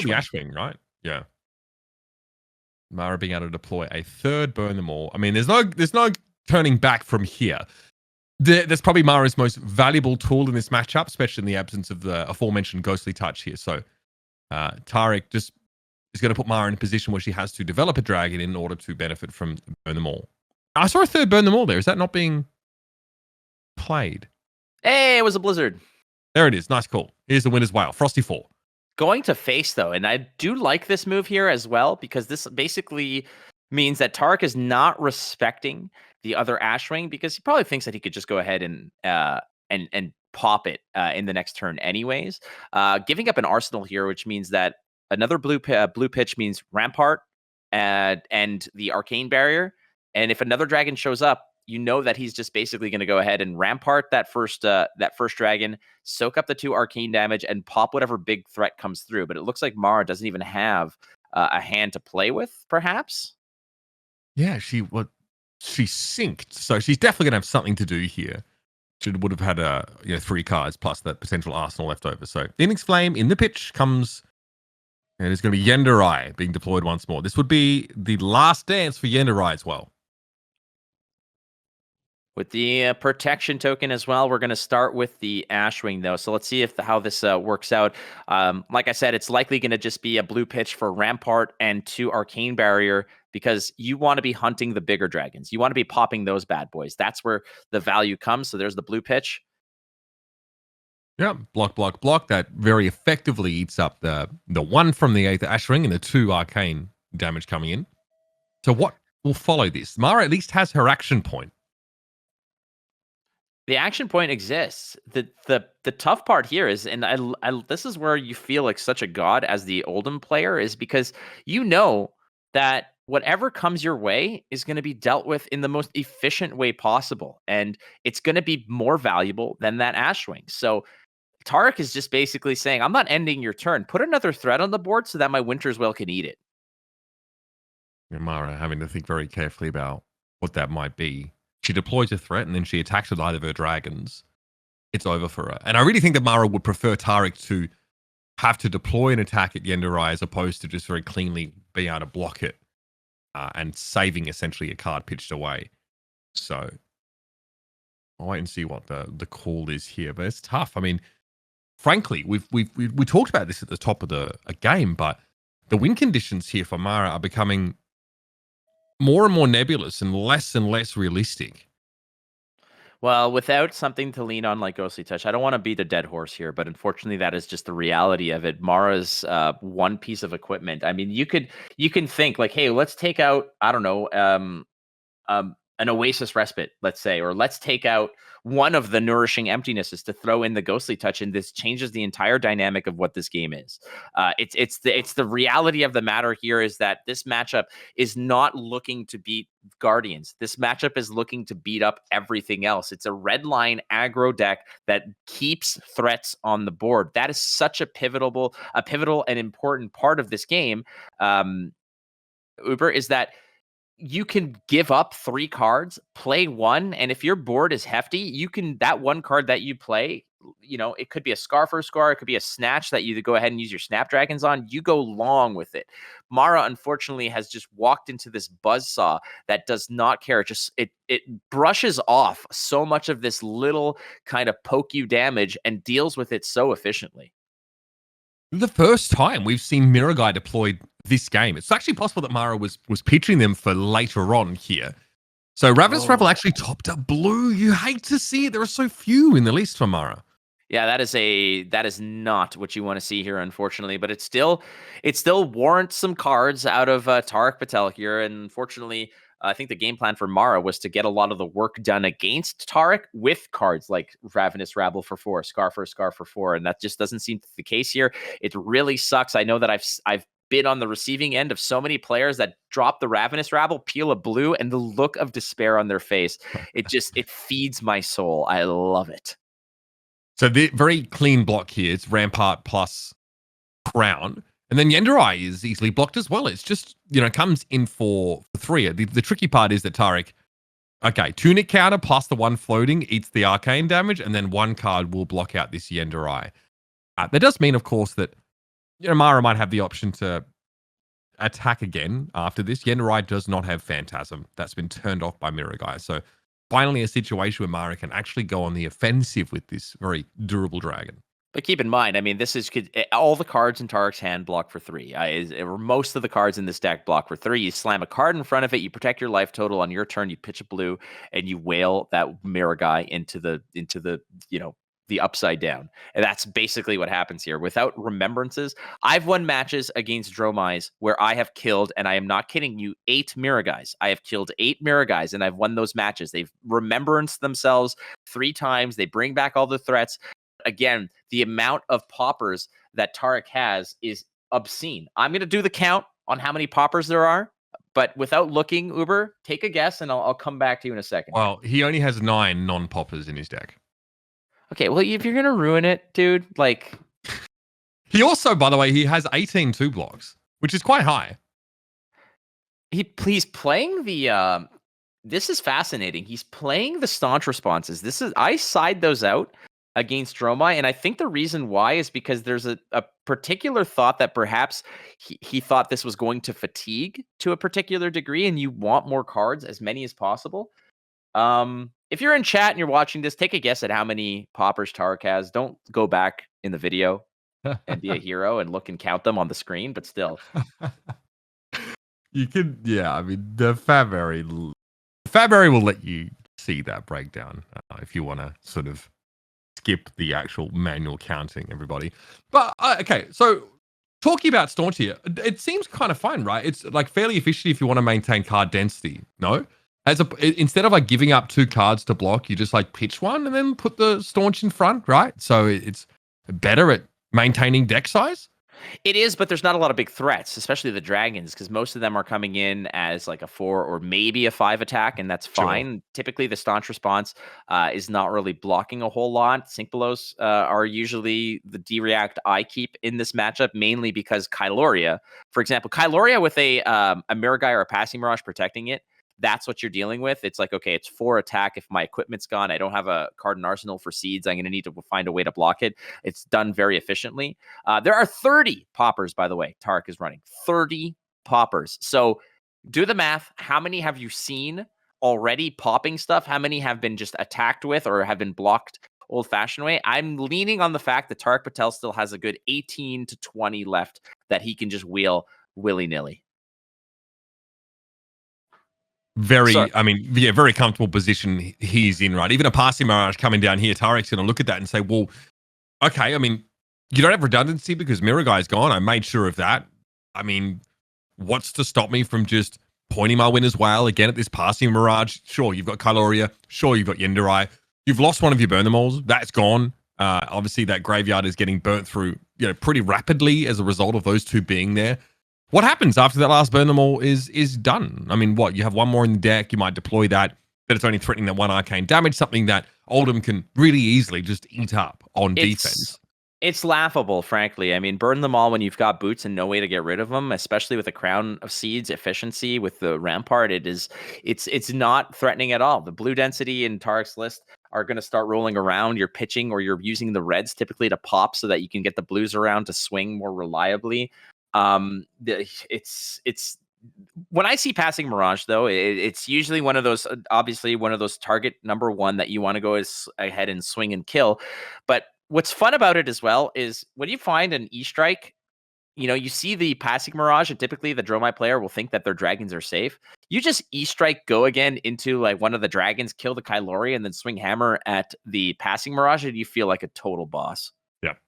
Wing. Ash Wing, right? Yeah. Mara being able to deploy a 3rd Burn Them All. I mean, there's no turning back from here. That's probably Mara's most valuable tool in this matchup, especially in the absence of the aforementioned Ghostly Touch here. So Tariq just is going to put Mara in a position where she has to develop a dragon in order to benefit from Burn Them All. I saw a 3rd Burn Them All there. Is that not being played? Hey, it was a Blizzard. There it is. Nice call. Here's the Winner's Wail. Frosty 4. Going to face, though, and I do like this move here as well, because this basically means that Tariq is not respecting the other Ash Wing, because he probably thinks that he could just go ahead and pop it in the next turn anyways. Giving up an arsenal here, which means that another blue pitch means Rampart and the Arcane Barrier. And if another dragon shows up, you know that he's just basically going to go ahead and Rampart that first dragon, soak up the 2 arcane damage, and pop whatever big threat comes through. But it looks like Mara doesn't even have a hand to play with, perhaps. Yeah, she synced, so she's definitely gonna have something to do here. She would have had 3 cards plus that potential arsenal left over. So Phoenix Flame in the pitch comes And it's going to be Yenderai being deployed once more. This would be the last dance for Yenderai as well. With the protection token as well, we're going to start with the Ashwing, though. So let's see how this works out. Like I said, it's likely going to just be a blue pitch for Rampart and 2 Arcane Barrier, because you want to be hunting the bigger dragons. You want to be popping those bad boys. That's where the value comes. So there's the blue pitch. Yeah, block. That very effectively eats up the 1 from the 8th Ashwing and the 2 Arcane damage coming in. So what will follow this? Mara at least has her action point. The action point exists. The tough part here is, and I this is where you feel like such a god as the Oldham player, is because you know that whatever comes your way is going to be dealt with in the most efficient way possible, and it's going to be more valuable than that Ashwing. So Tariq is just basically saying, I'm not ending your turn. Put another threat on the board so that my Winter's Will can eat it. And Mara having to think very carefully about what that might be. She deploys a threat and then she attacks with either of her dragons. It's over for her. And I really think that Mara would prefer Tariq to have to deploy an attack at Yenderai as opposed to just very cleanly being able to block it and saving essentially a card pitched away. So I'll wait and see what the call is here. But it's tough. I mean, frankly, we talked about this at the top of the game, but the win conditions here for Mara are becoming more and more nebulous and less realistic. Well, without something to lean on like Ghostly Touch, I don't want to beat a dead horse here, but unfortunately, that is just the reality of it. Mara's one piece of equipment. I mean, you can think like, hey, let's take out, I don't know, an Oasis Respite, let's say, or let's take out one of the Nourishing Emptinesses to throw in the Ghostly Touch, and this changes the entire dynamic of what this game is. It's the reality of the matter here is that this matchup is not looking to beat Guardians. This matchup is looking to beat up everything else. It's a red line aggro deck that keeps threats on the board. That is such a pivotal and important part of this game. Uber, is that you can give up 3 cards, play 1, and if your board is hefty, you can, that 1 card that you play, you know, it could be a Scar for Scar, it could be a Snatch that you go ahead and use your Snapdragons on, you go long with it. Mara, unfortunately, has just walked into this buzzsaw that does not care. It brushes off so much of this little kind of poke you damage and deals with it so efficiently. The first time we've seen Mirror Guy deployed this game. It's actually possible that Mara was pitching them for later on here. So Ravenous Rebel actually topped up blue. You hate to see it. There are so few in the list for Mara. Yeah, that is not what you want to see here, unfortunately. But it still warrants some cards out of Tariq Patel here. And unfortunately, I think the game plan for Mara was to get a lot of the work done against Tariq with cards like Ravenous Rabble for 4, Scar for 4, and that just doesn't seem to be the case here. It really sucks. I know that I've been on the receiving end of so many players that drop the Ravenous Rabble, peel a blue, and the look of despair on their face. It feeds my soul. I love it. So the very clean block here. It's Rampart plus Crown. And then Yenderai is easily blocked as well. It's just, comes in for 3. The tricky part is that Tariq, Tunic counter plus the 1 floating eats the arcane damage, and then 1 card will block out this Yenderai. That does mean, of course, that Mara might have the option to attack again after this. Yenderai does not have Phantasm. That's been turned off by Mirror Guy. So finally a situation where Mara can actually go on the offensive with this very durable dragon. But keep in mind, I mean, this is all the cards in Tariq's hand block for 3. Or most of the cards in this deck block for 3. You slam a card in front of it, you protect your life total on your turn, you pitch a blue, and you whale that Mirror Guy into the the upside down. And that's basically what happens here. Without remembrances, I've won matches against Dromais where I have killed, and I am not kidding you, 8 Mirror Guys. I have killed 8 Mirror Guys, and I've won those matches. They've remembranced themselves 3 times. They bring back all the threats. Again, the amount of poppers that Tariq has is obscene. I'm going to do the count on how many poppers there are, but without looking, Uber, take a guess, and I'll come back to you in a second. Well, he only has 9 non-poppers in his deck. Okay, well, if you're going to ruin it, dude, like... He also, by the way, he has 18 2 blocks, which is quite high. He's playing the... this is fascinating. He's playing the staunch responses. I side those out. against Dromai. And I think the reason why is because there's a particular thought that perhaps he thought this was going to fatigue to a particular degree, and you want more cards, as many as possible. If you're in chat and you're watching this, take a guess at how many poppers Tariq has. Don't go back in the video and be a hero and look and count them on the screen, but still. You can, yeah, I mean, the FAB area will let you see that breakdown if you want to sort of skip the actual manual counting, everybody. But, okay, so talking about Staunch here, it seems kind of fun, right? It's like fairly efficient if you want to maintain card density, no? Instead of like giving up 2 cards to block, you just like pitch one and then put the Staunch in front, right? So it's better at maintaining deck size. It is, but there's not a lot of big threats, especially the dragons, because most of them are coming in as like a 4 or maybe a 5 attack, and that's fine. Sure. Typically, the Staunch response is not really blocking a whole lot. Sync Belows are usually the D-React I keep in this matchup, mainly because Kyloria, for example, Kyloria with a Miragai or a Passing Mirage protecting it, that's what you're dealing with. It's like, okay, it's 4 attack. If my equipment's gone, I don't have a card in arsenal for seeds, I'm going to need to find a way to block it. It's done very efficiently. There are 30 poppers, by the way, Tariq is running. 30 poppers. So do the math. How many have you seen already popping stuff? How many have been just attacked with or have been blocked old-fashioned way? I'm leaning on the fact that Tariq Patel still has a good 18 to 20 left that he can just wheel willy-nilly. Very comfortable position he's in, right? Even a Passing Mirage coming down here, Tariq's going to look at that and say, well, okay, I mean, you don't have redundancy because Miragai's gone. I made sure of that. I mean, what's to stop me from just pointing my Winner's Wail again at this Passing Mirage? Sure, you've got Kyloria. Sure, you've got Yenderai. You've lost one of your Burn Them Alls. That's gone. Obviously, that graveyard is getting burnt through, pretty rapidly as a result of those 2 being there. What happens after that last Burn Them All is done? I mean, what? You have 1 more in the deck. You might deploy that, but it's only threatening that 1 arcane damage, something that Oldhim can really easily just eat up on defense. It's laughable, frankly. I mean, burn them all when you've got boots and no way to get rid of them, especially with a Crown of Seeds efficiency with the Rampart. It's not threatening at all. The blue density in Tariq's list are going to start rolling around. You're pitching or you're using the reds typically to pop so that you can get the blues around to swing more reliably. It's when I see Passing Mirage, though, it's usually one of those, obviously one of those target number 1 that you want to go ahead and swing and kill. But what's fun about it as well is when you find an E-Strike, you see the Passing Mirage, and typically the Dromai player will think that their dragons are safe. You just E-Strike, go again into like one of the dragons, kill the Kyloria, and then swing hammer at the Passing Mirage, and you feel like a total boss. Yep.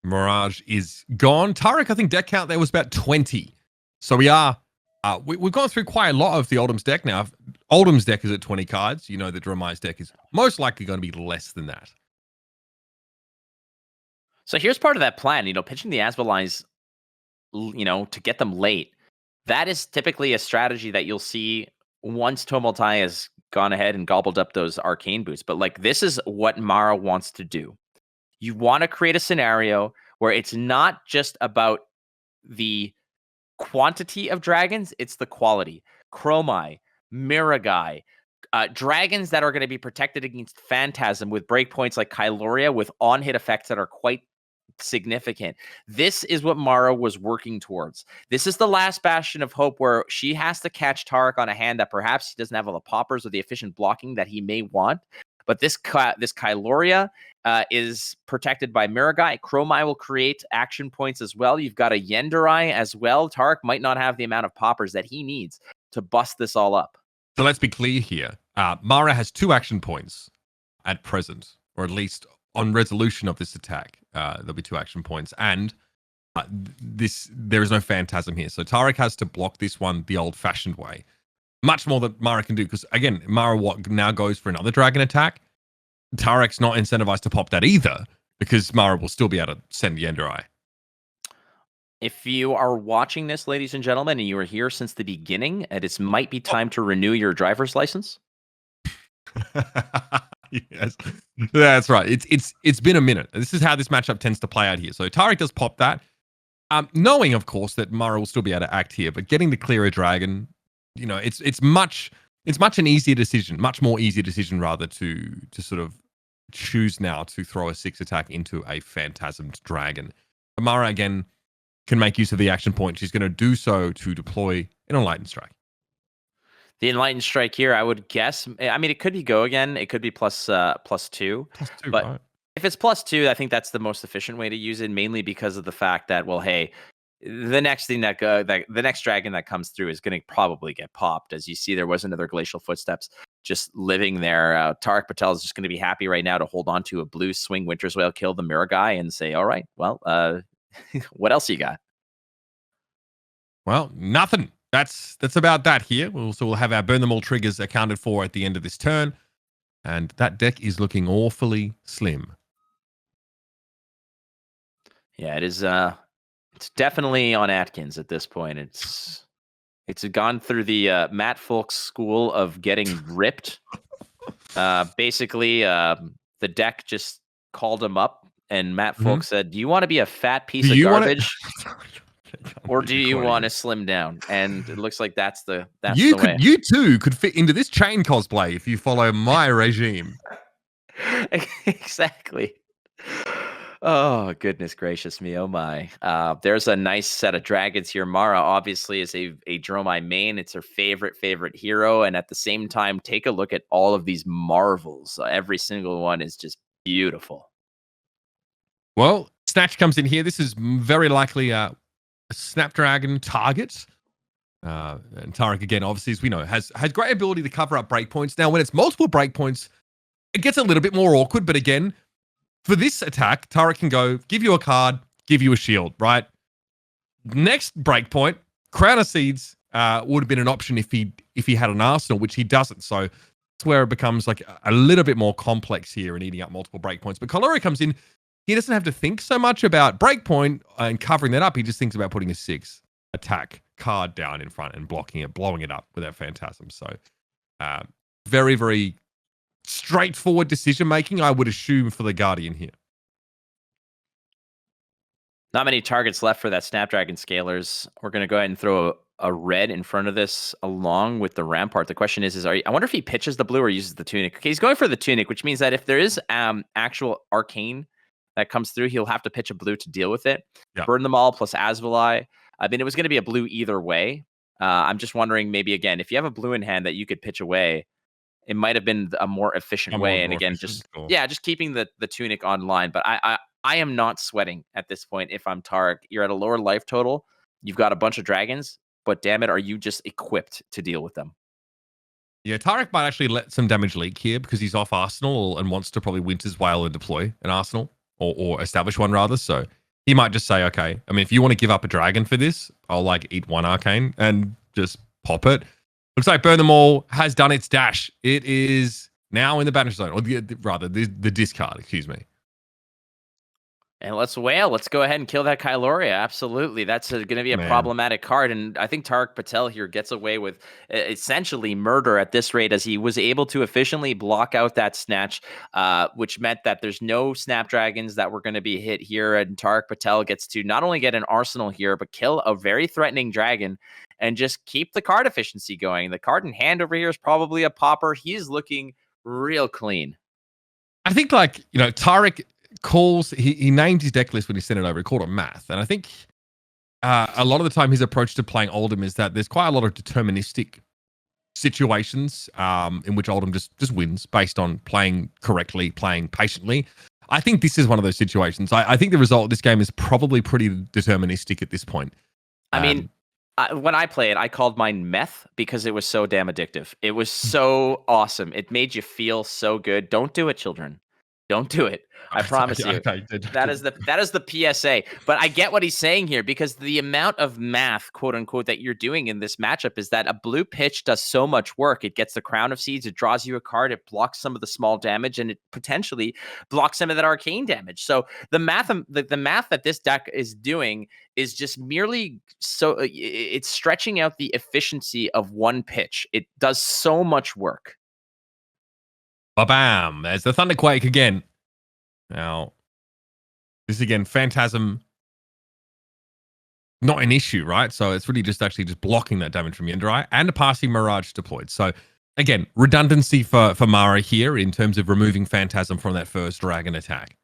Mirage is gone. Tariq, I think deck count there was about 20. So we are, we've gone through quite a lot of the Oldham's deck now. Oldham's deck is at 20 cards. The Dromai's deck is most likely going to be less than that. So here's part of that plan, pitching the Asbelines, to get them late. That is typically a strategy that you'll see once Tomultai has gone ahead and gobbled up those arcane boots. But like, this is what Mara wants to do. You want to create a scenario where it's not just about the quantity of dragons, it's the quality. Chromai, Miragai, dragons that are going to be protected against Phantasm with breakpoints like Kyloria with on-hit effects that are quite significant. This is what Mara was working towards. This is the last bastion of hope where she has to catch Tariq on a hand that perhaps he doesn't have all the poppers or the efficient blocking that he may want. But this Kyloria is protected by Miragai. Chromai will create action points as well. You've got a Yenderai as well. Tariq might not have the amount of poppers that he needs to bust this all up. So let's be clear here. Mara has 2 action points at present, or at least on resolution of this attack. There'll be 2 action points. And there is no Phantasm here. So Tariq has to block this one the old-fashioned way. Much more that Mara can do, because again, Mara now goes for another dragon attack. Tariq's not incentivized to pop that either, because Mara will still be able to send Yenderai. If you are watching this, ladies and gentlemen, and you are here since the beginning, it might be time to renew your driver's license. Yes, that's right. It's been a minute. This is how this matchup tends to play out here. So Tariq does pop that, knowing of course that Mara will still be able to act here, but getting the clearer dragon, it's much an easier decision, much more easier decision rather to sort of choose now to throw a 6 attack into a Phantasmed Dragon. Mara, again, can make use of the action point. She's going to do so to deploy an Enlightened Strike. The Enlightened Strike here, I would guess. I mean, it could be go again. It could be plus 2. Plus 2, but right? if it's plus 2, I think that's the most efficient way to use it, mainly because of the fact that, well, hey, the next thing the next dragon that comes through is going to probably get popped. As you see, there was another Glacial Footsteps just living there. Tariq Patel is just going to be happy right now to hold on to a blue swing Winter's Whale, kill the mirror guy, and say, all right, well, what else you got? Well, nothing. That's about that here. We'll have our burn them all triggers accounted for at the end of this turn. And that deck is looking awfully slim. Yeah, it is. It's definitely on Atkins at this point. It's gone through the Matt Fulks school of getting ripped. Basically, the deck just called him up, and Matt Fulks said, "Do you want to be a fat piece of garbage, or do you want to slim down?" And it looks like that's the way. You too could fit into this chain cosplay if you follow my regime. Exactly. Oh, goodness gracious me. Oh, my. There's a nice set of dragons here. Mara obviously is a Dromai main. It's her favorite hero. And at the same time, take a look at all of these marvels. Every single one is just beautiful. Well, Snatch comes in here. This is very likely a Snapdragon target. And Tariq, again, obviously, as we know, has great ability to cover up breakpoints. Now, when it's multiple breakpoints, it gets a little bit more awkward. But again, for this attack, Tariq can go, give you a card, give you a shield, right? Next breakpoint, Crown of Seeds would have been an option if he had an arsenal, which he doesn't. So that's where it becomes like a little bit more complex here and eating up multiple breakpoints. But Kaloria comes in, he doesn't have to think so much about breakpoint and covering that up. He just thinks about putting a 6 attack card down in front and blocking it, blowing it up with that Phantasm. So very, very straightforward decision making, I would assume, for the Guardian here. Not many targets left for that Snapdragon Scalers. We're going to go ahead and throw a red in front of this along with the Rampart. The question is I wonder if he pitches the blue or uses the Tunic. Okay, he's going for the Tunic, which means that if there is actual Arcane that comes through, he'll have to pitch a blue to deal with it. Yeah. Burn them all plus Asvalai. I mean, it was going to be a blue either way. I'm just wondering, maybe, again, if you have a blue in hand that you could pitch away, it might have been a more efficient way. And again, just keeping the Tunic online. But I am not sweating at this point. If I'm Tariq, you're at a lower life total. You've got a bunch of dragons, but damn it, are you just equipped to deal with them? Yeah, Tariq might actually let some damage leak here because he's off Arsenal and wants to probably Winter's Whale and deploy an Arsenal or establish one rather. So he might just say, okay, I mean, if you want to give up a dragon for this, I'll like eat one Arcane and just pop it. Looks like Burn Them All has done its dash. It is now in the banish zone, or the discard, excuse me. And let's whale. Let's go ahead and kill that Kyloria. Absolutely. That's going to be a problematic card. And I think Tariq Patel here gets away with essentially murder at this rate, as he was able to efficiently block out that snatch, which meant that there's no Snapdragons that were going to be hit here. And Tariq Patel gets to not only get an arsenal here, but kill a very threatening dragon and just keep the card efficiency going. The card in hand over here is probably a popper. He's looking real clean. I think, like, you know, Tariq calls, he named his deck list when he sent it over. He called it math. And I think a lot of the time his approach to playing Oldhim is that there's quite a lot of deterministic situations in which Oldhim just wins based on playing correctly, playing patiently. I think this is one of those situations. I think the result of this game is probably pretty deterministic at this point. I mean, when I play it, I called mine meth because it was so damn addictive. It was so awesome. It made you feel so good. Don't do it, children. Don't do it. I promise you. That is the PSA. But I get what he's saying here, because the amount of math, quote unquote, that you're doing in this matchup is that a blue pitch does so much work. It gets the Crown of Seeds, it draws you a card, it blocks some of the small damage, and it potentially blocks some of that arcane damage. So the math that this deck is doing is just merely it's stretching out the efficiency of one pitch. It does so much work. Ba-bam! There's the Thunderquake again. Now, this again, Phantasm, not an issue, right? So it's really just blocking that damage from Yendrai and a passing Mirage deployed. So again, redundancy for Mara here in terms of removing Phantasm from that first dragon attack.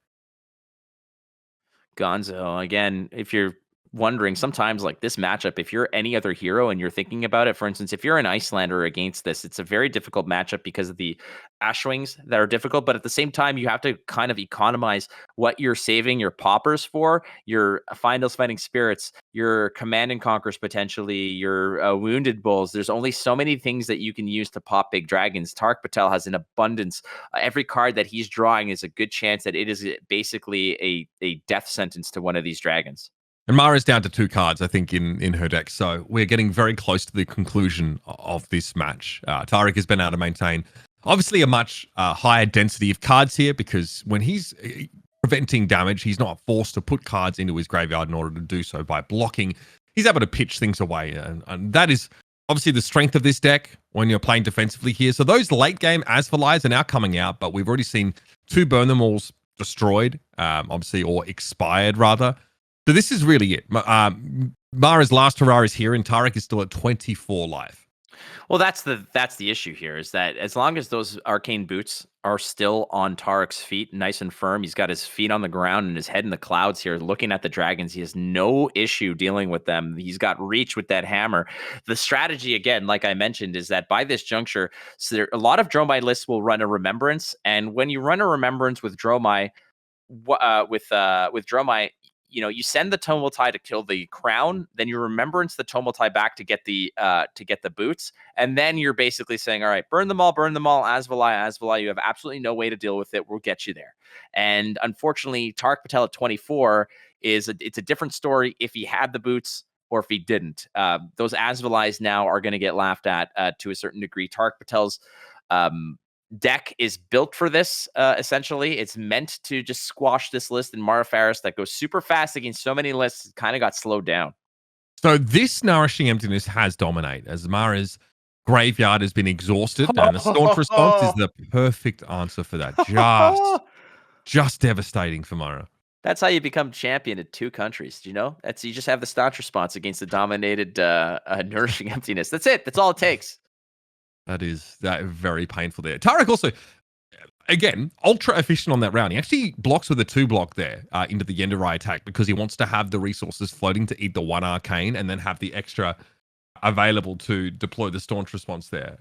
Gonzo, again, if you're wondering, sometimes like this matchup, if you're any other hero and you're thinking about it, for instance, if you're an Icelander against this, it's a very difficult matchup because of the Ashwings that are difficult. But at the same time, you have to kind of economize what you're saving your poppers for, your Find Those Fighting Spirits, your Command and Conquers potentially, your Wounded Bulls. There's only so many things that you can use to pop big dragons. Tariq Patel has an abundance. Every card that he's drawing is a good chance that it is basically a death sentence to one of these dragons. And Mara's down to 2 cards, I think, in her deck. So we're getting very close to the conclusion of this match. Tariq has been able to maintain, obviously, a much higher density of cards here because when he's preventing damage, he's not forced to put cards into his graveyard in order to do so by blocking. He's able to pitch things away. And that is obviously the strength of this deck when you're playing defensively here. So those late game Asphalites are now coming out, but we've already seen 2 Burn Them Alls destroyed, obviously, or expired, rather. So this is really it. Mara's last hurrah is here, and Tariq is still at 24 life. Well, that's the issue here, is that as long as those arcane boots are still on Tariq's feet, nice and firm, he's got his feet on the ground and his head in the clouds here, looking at the dragons. He has no issue dealing with them. He's got reach with that hammer. The strategy, again, like I mentioned, is that by this juncture, so a lot of Dromai lists will run a Remembrance, and when you run a Remembrance with Dromai, with Dromai, you send the Tomotai to kill the crown, then you remembrance the Tomotai back to get the boots, and then you're basically saying, all right, burn them all, Asvalai, you have absolutely no way to deal with it. We'll get you there. And unfortunately, Tariq Patel at 24 it's a different story if he had the boots or if he didn't. Those Asvalais now are going to get laughed at to a certain degree. Tariq Patel's deck is built for this. Essentially, it's meant to just squash this list. And Mara Faris that goes super fast against so many lists kind of got slowed down. So this Nourishing Emptiness has dominated as Mara's graveyard has been exhausted, and a Staunch Response is the perfect answer for that. Just devastating for Mara. That's how you become champion in 2 countries. Do you know? You just have the Staunch Response against the dominated Nourishing Emptiness. That's it. That's all it takes. That is very painful there. Tariq also, again, ultra efficient on that round. He actually blocks with a 2-block there into the Yendurai attack because he wants to have the resources floating to eat the 1 arcane and then have the extra available to deploy the Staunch Response there.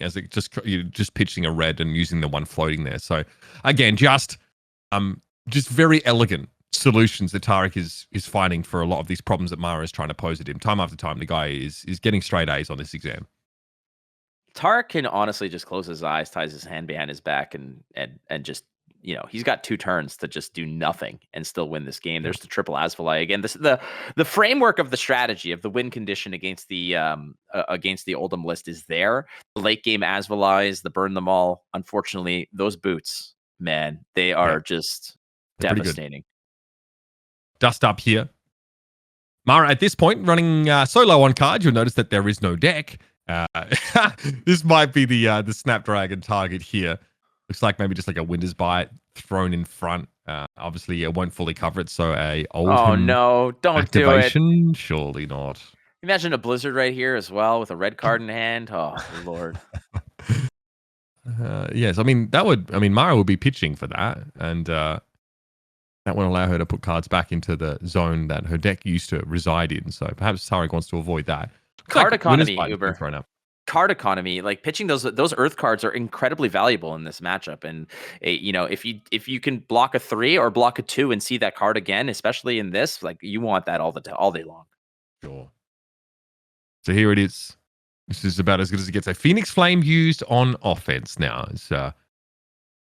As it you're just pitching a red and using the 1 floating there. So again, just very elegant solutions that Tariq is finding for a lot of these problems that Mara is trying to pose at him. Time after time, the guy is getting straight A's on this exam. Tariq can honestly just close his eyes, ties his hand behind his back, and just, he's got 2 turns to just do nothing and still win this game. There's the triple Asvalai again. The framework of the strategy of the win condition against the Oldham list is there. The late game Asvalais, the burn them all. Unfortunately, those boots, man, they are just devastating. Dust up here. Mara at this point running so low on cards, you'll notice that there is no deck. This might be the Snapdragon target here. Looks like maybe just like a Winter's Bite thrown in front. Obviously, it won't fully cover it, so a Oldham no, don't activation? Do it. Surely not. Imagine a Blizzard right here as well with a red card in hand. Oh, Lord. Yes, Mara would be pitching for that, and that won't allow her to put cards back into the zone that her deck used to reside in. So perhaps Tariq wants to avoid that. Card economy, Uber. Card economy, like pitching those Earth cards are incredibly valuable in this matchup. And if you can block a 3 or block a 2 and see that card again, especially in this, like you want that all day long. Sure. So here it is. This is about as good as it gets. A Phoenix Flame used on offense now. It's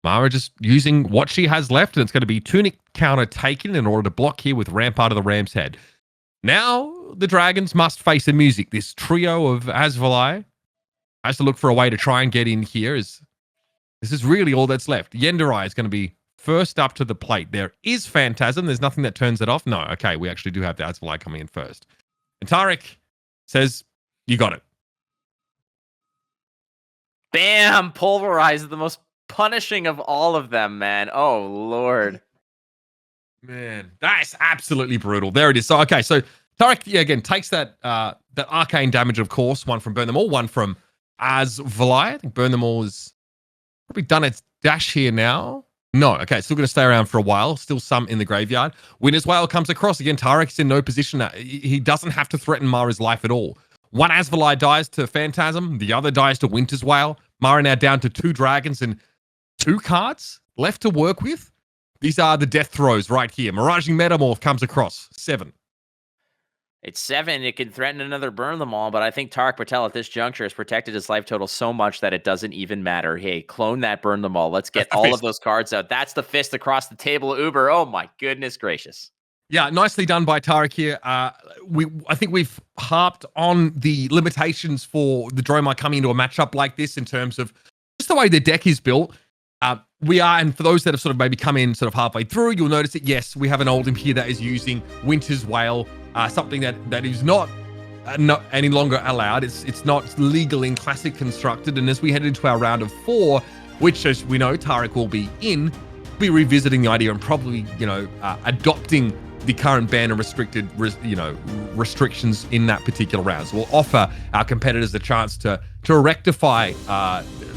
Mara just using what she has left, and it's going to be Tunic counter taken in order to block here with Rampart of the Ram's Head. Now the Dragons must face the music. This trio of Asvalai has to look for a way to try and get in here. This is really all that's left. Yendurai is going to be first up to the plate. There is Phantasm. There's nothing that turns it off. No, okay, we actually do have the Asvalai coming in first. And Tariq says, you got it. Bam! Pulverized, the most punishing of all of them, man. Oh, Lord. Man, that's absolutely brutal. There it is. So, okay, so Tariq, again, takes that arcane damage, of course, 1 from Burn Them All, 1 from as Valai. I think Burn Them All is probably done its dash here now. No, okay, still going to stay around for a while. Still some in the graveyard. Winner's Whale comes across. Again, Tariq's in no position. He doesn't have to threaten Mara's life at all. One Asvalai dies to Phantasm. The other dies to Winter's Whale. Mara now down to 2 dragons and 2 cards left to work with. These are the death throws right here. Miraging Metamorph comes across. 7. It's 7. It can threaten another Burn Them All, but I think Tariq Patel at this juncture has protected his life total so much that it doesn't even matter. Hey, clone that Burn Them All. Let's get all of those cards out. That's the fist across the table, Uber. Oh my goodness gracious. Yeah, nicely done by Tariq here. I think we've harped on the limitations for the Dromai coming into a matchup like this in terms of just the way the deck is built. We are, and for those that have sort of maybe come in sort of halfway through, you'll notice that, yes, we have an Oldhim here that is using Winter's Whale, something that is not any longer allowed. It's not legal in Classic Constructed. And as we head into our round of 4, which, as we know, Tariq will be in, we'll be revisiting the idea and probably, adopting the current ban and restricted, restrictions in that particular round. So we'll offer our competitors the chance to rectify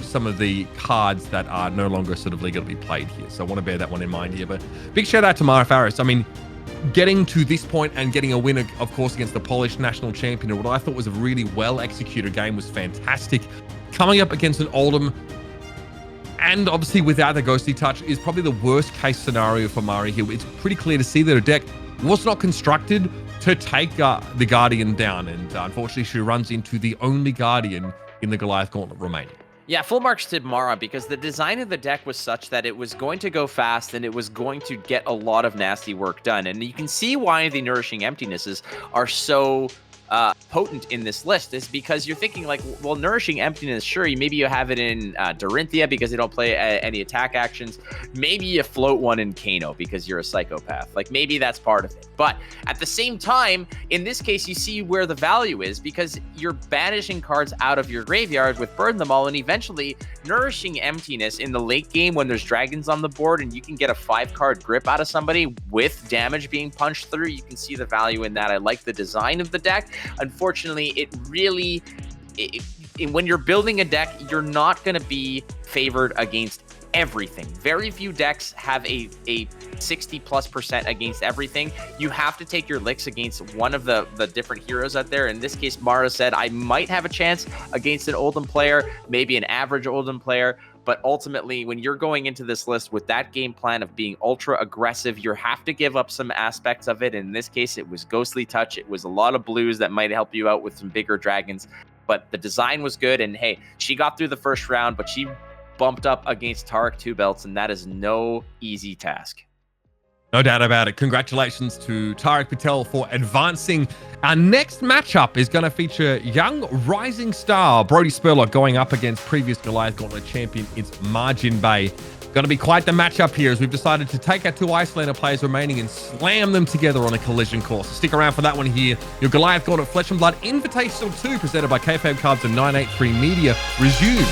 some of the cards that are no longer sort of legally played here. So I want to bear that one in mind here. But big shout out to Mara Faris. I mean, getting to this point and getting a win, of course, against the Polish national champion, and what I thought was a really well executed game, was fantastic. Coming up against an Oldhim, and obviously without the ghostly touch, is probably the worst case scenario for Mari here. It's pretty clear to see that her deck was not constructed to take the Guardian down, and unfortunately she runs into the only Guardian in the Goliath Gauntlet remaining. Yeah, full marks to Mara, because the design of the deck was such that it was going to go fast and it was going to get a lot of nasty work done. And you can see why the Nourishing Emptinesses are so potent in this list, is because you're thinking like, well, Nourishing Emptiness, sure, maybe you have it in Dorinthia because they don't play any attack actions. Maybe you float one in Kano because you're a psychopath. Like, maybe that's part of it. But at the same time, in this case, you see where the value is, because you're banishing cards out of your graveyard with Burn Them All, and eventually Nourishing Emptiness in the late game when there's dragons on the board and you can get a 5-card grip out of somebody with damage being punched through. You can see the value in that. I like the design of the deck. Unfortunately, it really, when you're building a deck, you're not going to be favored against everything. Very few decks have a 60+% against everything. You have to take your licks against one of the different heroes out there. In this case, Mara said, I might have a chance against an Oldhim player, maybe an average Oldhim player. But ultimately, when you're going into this list with that game plan of being ultra aggressive, you have to give up some aspects of it. In this case, it was Ghostly Touch. It was a lot of blues that might help you out with some bigger dragons. But the design was good. And hey, she got through the first round, but she bumped up against Tariq 2 belts, and that is no easy task. No doubt about it. Congratulations to Tariq Patel for advancing. Our next matchup is going to feature young rising star Brody Spurlock going up against previous Goliath Gauntlet champion. It's Margin Bay. Going to be quite the matchup here, as we've decided to take our 2 Icelander players remaining and slam them together on a collision course. Stick around for that one here. Your Goliath Gauntlet Flesh and Blood Invitational 2, presented by FAB Cards and 983 Media, resumes